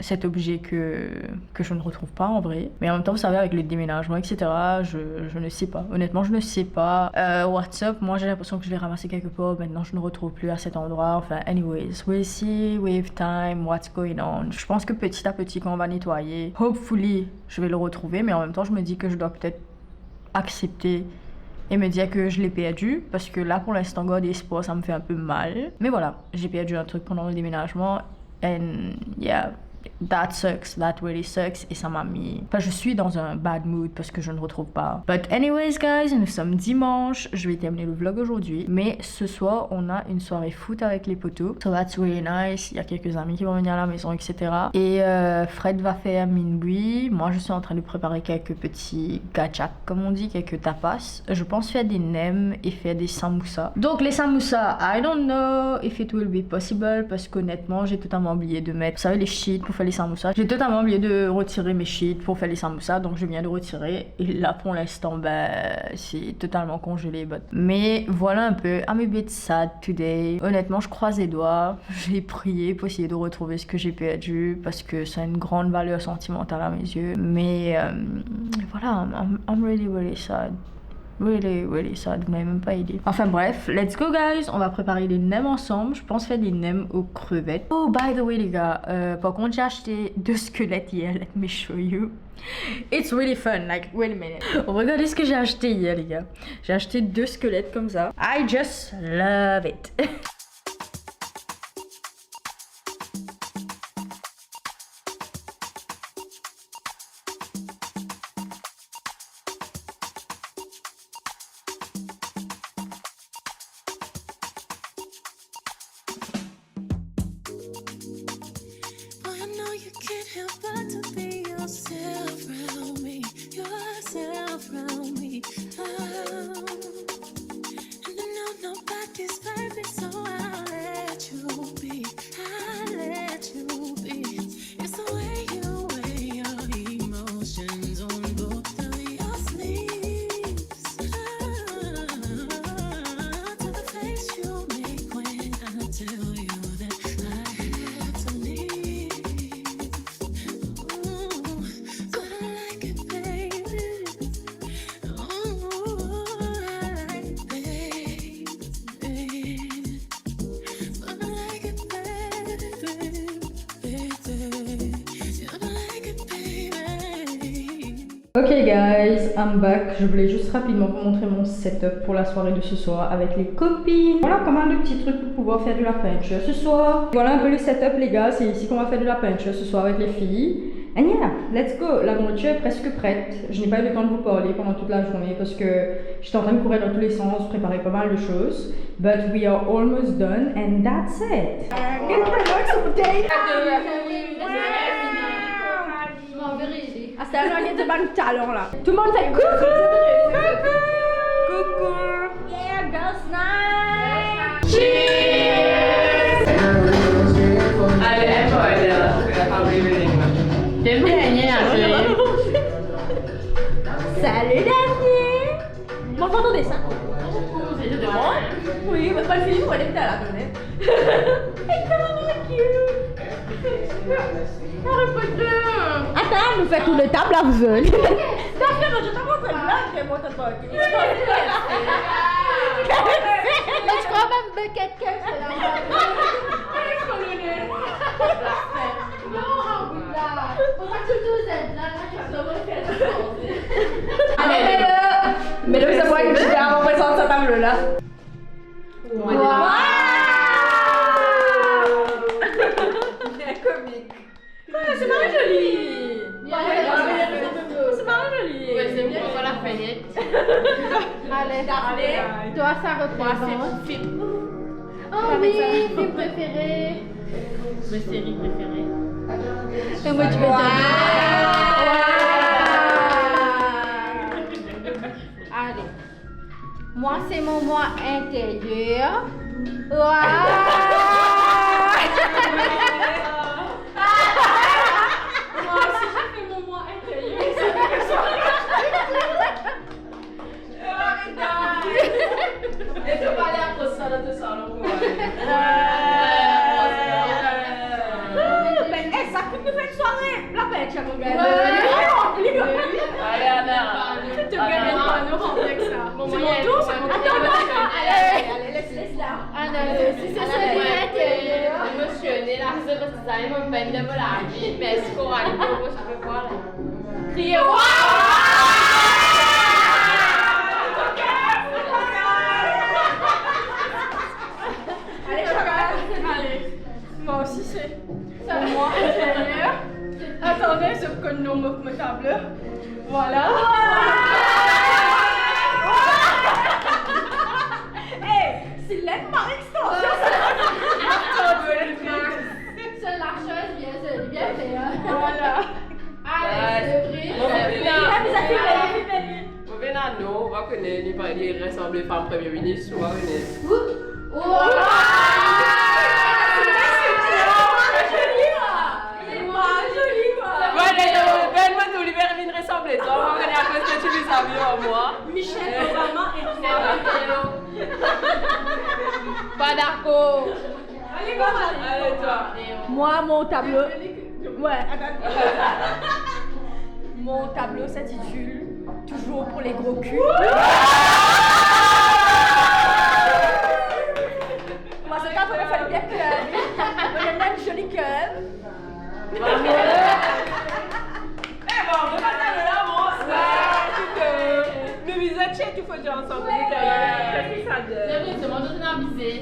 cet objet que je ne retrouve pas en vrai. Mais en même temps, vous savez, avec le déménagement, etc., je ne sais pas. Honnêtement, je ne sais pas. WhatsApp, moi, j'ai l'impression que je l'ai ramassé quelque part. Maintenant, je ne retrouve plus à cet endroit. Enfin, anyways, we'll see with time what's going on. Je pense que petit à petit, quand on va nettoyer, hopefully, je vais le retrouver. Mais en même temps, je me dis que je dois peut-être accepter et me dire que je l'ai perdu. Parce que là, pour l'instant, garder espoir, ça me fait un peu mal. Mais voilà, j'ai perdu un truc pendant le déménagement. And yeah, that sucks, that really sucks. Et ça m'a mis... Enfin, je suis dans un bad mood parce que je ne retrouve pas. But anyways, guys, nous sommes dimanche. Je vais terminer le vlog aujourd'hui. Mais ce soir, on a une soirée foot avec les potos. So that's really nice. Il y a quelques amis qui vont venir à la maison, etc. Et Fred va faire minboui. Moi, je suis en train de préparer quelques petits gachak, comme on dit, quelques tapas. Je pense faire des nems et faire des samoussas. Donc, les samoussas, I don't know if it will be possible. Parce qu'honnêtement, j'ai totalement oublié de mettre, vous savez, les sheets pour faire les samoussas. J'ai totalement oublié de retirer mes sheets pour faire les samoussas, donc je viens de retirer. Et là, pour l'instant, c'est totalement congelé. Mais voilà un peu. I'm a bit sad today. Honnêtement, je croise les doigts. J'ai prié pour essayer de retrouver ce que j'ai perdu parce que ça a une grande valeur sentimentale à mes yeux. Mais voilà, I'm really, really sad. Really, really sad, vous n'avez même pas idée. Enfin bref, let's go guys, on va préparer les nems ensemble. Je pense faire des nems aux crevettes. Oh, by the way les gars, par contre j'ai acheté 2 squelettes hier, let me show you. It's really fun, like, wait a minute. Regardez ce que j'ai acheté hier les gars. J'ai acheté 2 squelettes comme ça. I just love it. You can't help but to be yourself around me, yourself around me. And I know nobody's perfect, so I'll let you be. I'll let you be. It's the way you weigh your emotions on both of your sleeves. To the face you make when I tell you that I have to leave. Ok guys, I'm back. Je voulais juste rapidement vous montrer mon setup pour la soirée de ce soir avec les copines. Voilà pas mal de petits trucs pour pouvoir faire de la peinture ce soir. Voilà un peu le setup les gars, c'est ici qu'on va faire de la peinture ce soir avec les filles. And yeah, let's go. La nourriture est presque prête. Je n'ai pas eu le temps de vous parler pendant toute la journée parce que j'étais en train de courir dans tous les sens, préparer pas mal de choses. But we are almost done and that's it. C'est un journée de bon talent là. Tout le monde fait coucou. Coucou. Yeah, girls night. Cheers. Salut Daniel. Bon, vous entendez ça? C'est de moi? Oui, mais pas le film, on est à la donner. Attends, nous fait tout le table à vous. Daphné, je t'en montre une blague, t'es moi, t'as pas. Mais tu crois même que quelqu'un c'est la Allez, mais là, c'est moi qui vais avoir présent cette table-là. C'est pas joli. C'est pas joli. Ouais, c'est bon, on va la fenêtre. Allez, toi ça représente. Film. Oh oui, film préféré. Ma série préférée. Et moi tu veux dire. Allez. Moi c'est mon moi intérieur. Moi aussi, j'ai fait mon moi intérieur. Et tu vas aller après ça dans ton salon. Mais ça coûte de faire une soirée. La bête, j'ai mon gars. Allez, Anna. Tu gagnes pas, nous rentrons avec ça. C'est mon tour, c'est mon tour. Allez, laisse là. Anna, si c'est celui intérieur. Émotionnée là, c'est parce que ça allait me peine de me la vie. Mais est-ce qu'on va aller pour moi, je peux voir là. Crier waouh! Allez, moi aussi c'est moi intérieur. Attendez, je connais ma table. Voilà. Hey, c'est l'aide par extension. C'est la chose bien fait. Voilà. Allez, On va connaître, il ressemble à un premier ministre, on va connaître. Michel Obama et Pas d'accord. Allez, toi. Moi, mon tableau. Ouais, attends. Mon tableau s'intitule Toujours pour les gros culs. Moi, c'est quand on a fait le bien cœur. On a même joli cœur. Le visage, tu faut dire ensemble. C'est vrai, c'est mon autre avisé.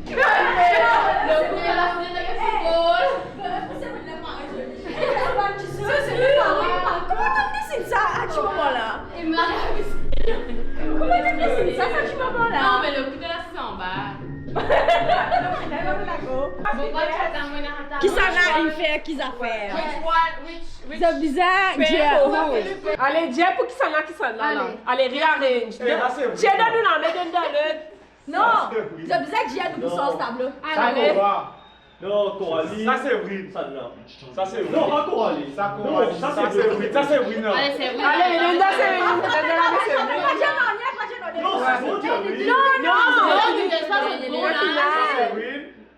Le coup de la fenêtre de football. C'est le parent. Comment tu dessines ça à ce moment-là? Comment tu dessines ça à ce moment-là? Non, mais le coup de la c'est en bas. Qui s'en a une fait, qui s'en fait? Which Ça bizarre, Allez, Dieu pour qui s'en a là. Allez, rearrange. Dieu donne-nous la main de non, c'est bizarre que j'ai nous sur ce tableau. Allez. Non, Coralie. Ça c'est vrai. Ça là. Ça c'est vrai. Non, pas Coralie. Ça Non, ça c'est vrai. Ça c'est vrai. Non. Allez, c'est vrai. Allez, Linda, c'est Non, c'est bon, tu as oui. C'est vrai.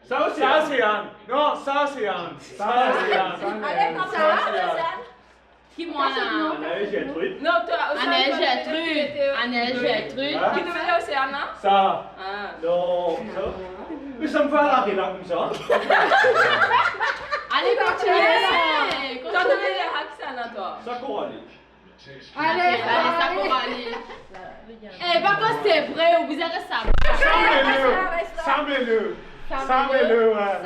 Ça aussi, c'est Anne. Non, ça c'est Anne. Ça c'est Anne. Allez, comme ça, Qui moi là? Annelle, j'ai un truc. Non, toi, Annelle Gertrude. Qui te met là, c'est Anna? Ça. Ah. Non, ça. Mais ça me fait arrêter là comme ça. Allez, continuez. Toi, tu mets les hacks, c'est Anna, toi. Ça, Coralie. Allez, ça pour aller. Eh, par contre, c'est vrai, vous avez ça. Samez-le. Samez-le, ouais.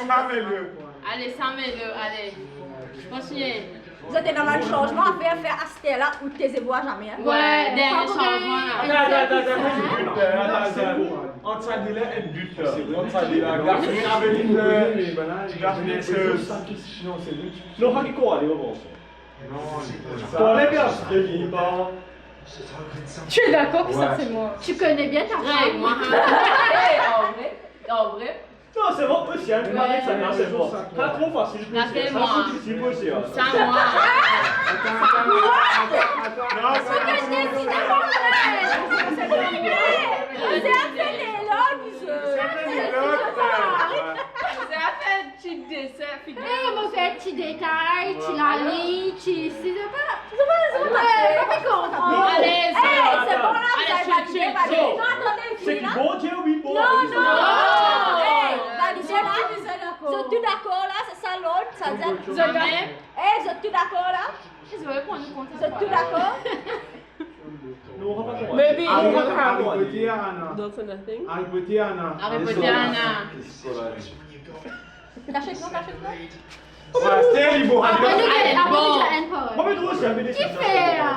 Samez-le. Allez, ça met-le, allez. Continuez. Vous êtes dans un changement à faire à Stella ou tes ébois jamais. Ouais, dernier changement là. Attends. On s'en dit là un but. On s'en dit là. Daphné avait dit Daphné Non, pas qui Coralie, on pense. Non, Coralie, bien, je te dis pas. Tu es d'accord que ça c'est moi. Tu connais bien ta Vrai, moi. En vrai. Non, c'est bon, aussi, hein. C'est bon. Pas trop facile. C'est moi. C'est difficile aussi, hein. C'est moi. Non, C'est un peu les logs. figure. On fait petit détail, petit lali, petit. C'est pas. Pas comprendre. Allez, C'est bon là, vous allez, avez validé. Non, attendez, C'est fille là. bon Dieu, oui, bon. Non. Validé là. Vous êtes tous d'accord là, c'est ça l'autre. Ça dit. Vous êtes tous d'accord là? Vous êtes tous d'accord? Maybe Harry Potter, Anna. Don't say nothing. Harry Potter, Anna. Harry Potter, Anna. T'achètes non? Ouais, c'était les beaux. Après, Allez, bon. Combien de fois j'ai amené Qui fait là?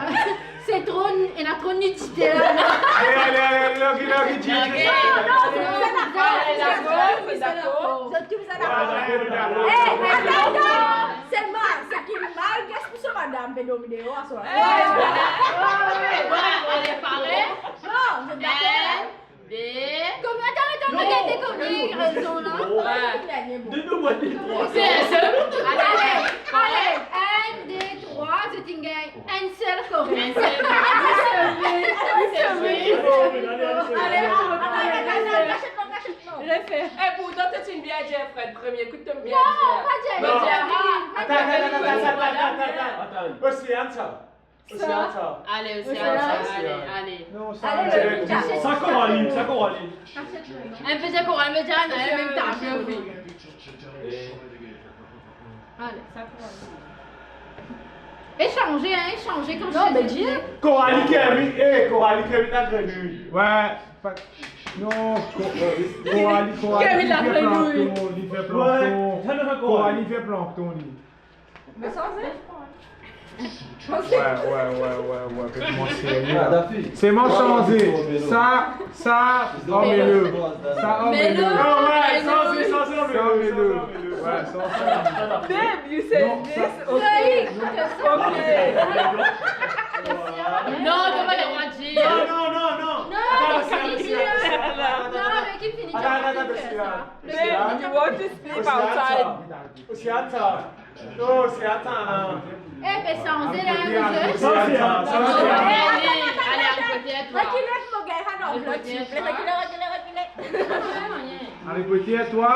C'est trop. Il a trop de nudité là. Allez, Logi, Non, c'est vous êtes d'accord. Vous êtes tous d'accord. C'est mal, c'est qui mal. Qu'est-ce que c'est madame Bédo vidéo à soi? Allez, parlez. Non, vous êtes d'accord. Attends, regardez combien raison là. Donne-moi des trois. Allez, 1, 2, 3, je t'ingagne. Un seul correct. Pourtant, tu es une bien Jeff, Fred. Premier coup, tu bien Non, pas Jeff. Attends. Océane, ça. Allez, aussi, allez. Non, ça. Ça Coralie. Un peu de courant, mais déjà, même temps, je oui. Allez, ça échanger comme je dis. Coralie qui a mis la grenouille. Ouais. Non, Coralie fait plancton. Coralie fait plancton. Mais sans Ouais, faites-moi sérieux. C'est mon changé. Ça, remets-le. Ça, remets-le. Non, ouais, sans remets-le. Ouais, sans. Babe, you said this. Okay. Non, tu vas les moitié. Non. mais qui finit Babe, you want to sleep outside? Océane, ça. mais sans Allez, Allez, à côté à toi. Harry Potter, toi,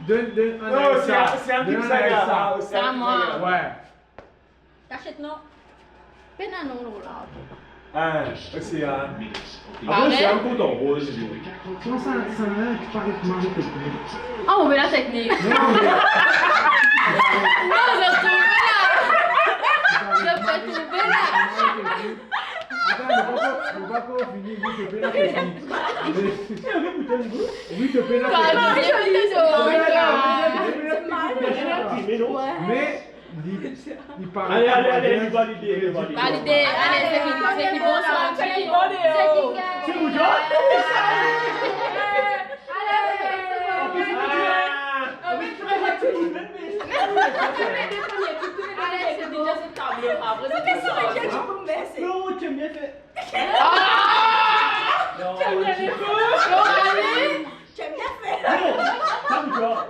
donne un Non, c'est un qui me s'agarre. C'est à moi. Ouais. T'achètes non? Pénanon là. Océane. C'est un coup d'en rose. Comment ça n'a rien qui paraît que Marie technique? Ah, on veut la technique. Non, Non, je trouve là. Je peux trouver là. Attends, le pas fini, oui, te paie la technique. Oui, te paie la technique. Mais, il parle. Allez, valider. Validé. Allez, c'est qui bon sorti. C'est vous, John? Non, tu aimes bien fait. Non, tu aimes bien fait. Ça me doit.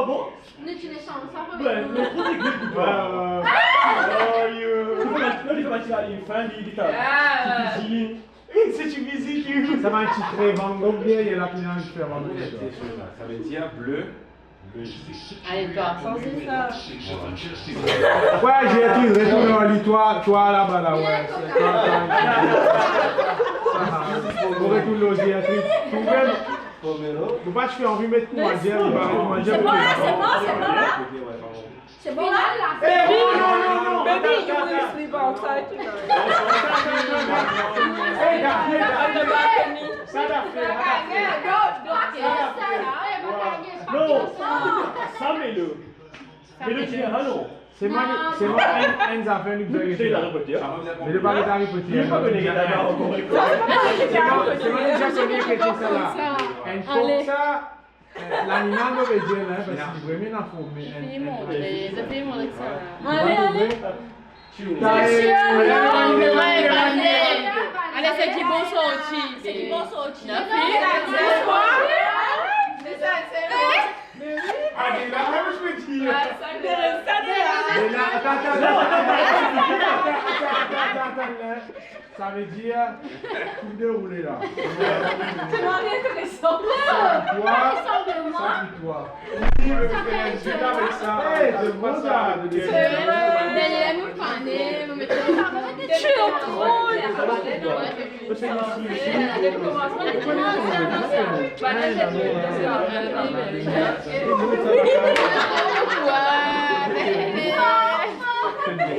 Bon. Tu n'échanges pas. Ouais, mais trop technique. C'est une musique. Ça va un titre Van Gogh, il y a la finale qui fait Van Gogh. Ça veut dire bleu. Allez, toi, sans ça. Ouais, j'ai retourne au lit, toi là-bas, là, ouais. On retourne au Géatrice. Faut pas que je fais envie de mettre moi, Dieu, il va moi, Dieu. C'est bon là. C'est bon là. Non. Baby, you will sleep outside tonight. Non, ça mets-le. Mais le tien, non. C'est moi, Enza fait une blague. C'est Harry Potter. Mais le baril d'Harry Potter. Il n'est pas connu d'ailleurs encore. C'est moi déjà connu que c'est ça là. Et comme ça, l'animal veut dire là, parce qu'il veut bien la former. Allez, c'est qui bon sorti. Ça veut dire tout déroulé là. C'est moins intéressant. Toi, ça toi. Je veux faire un jeu avec ça. De bon ça.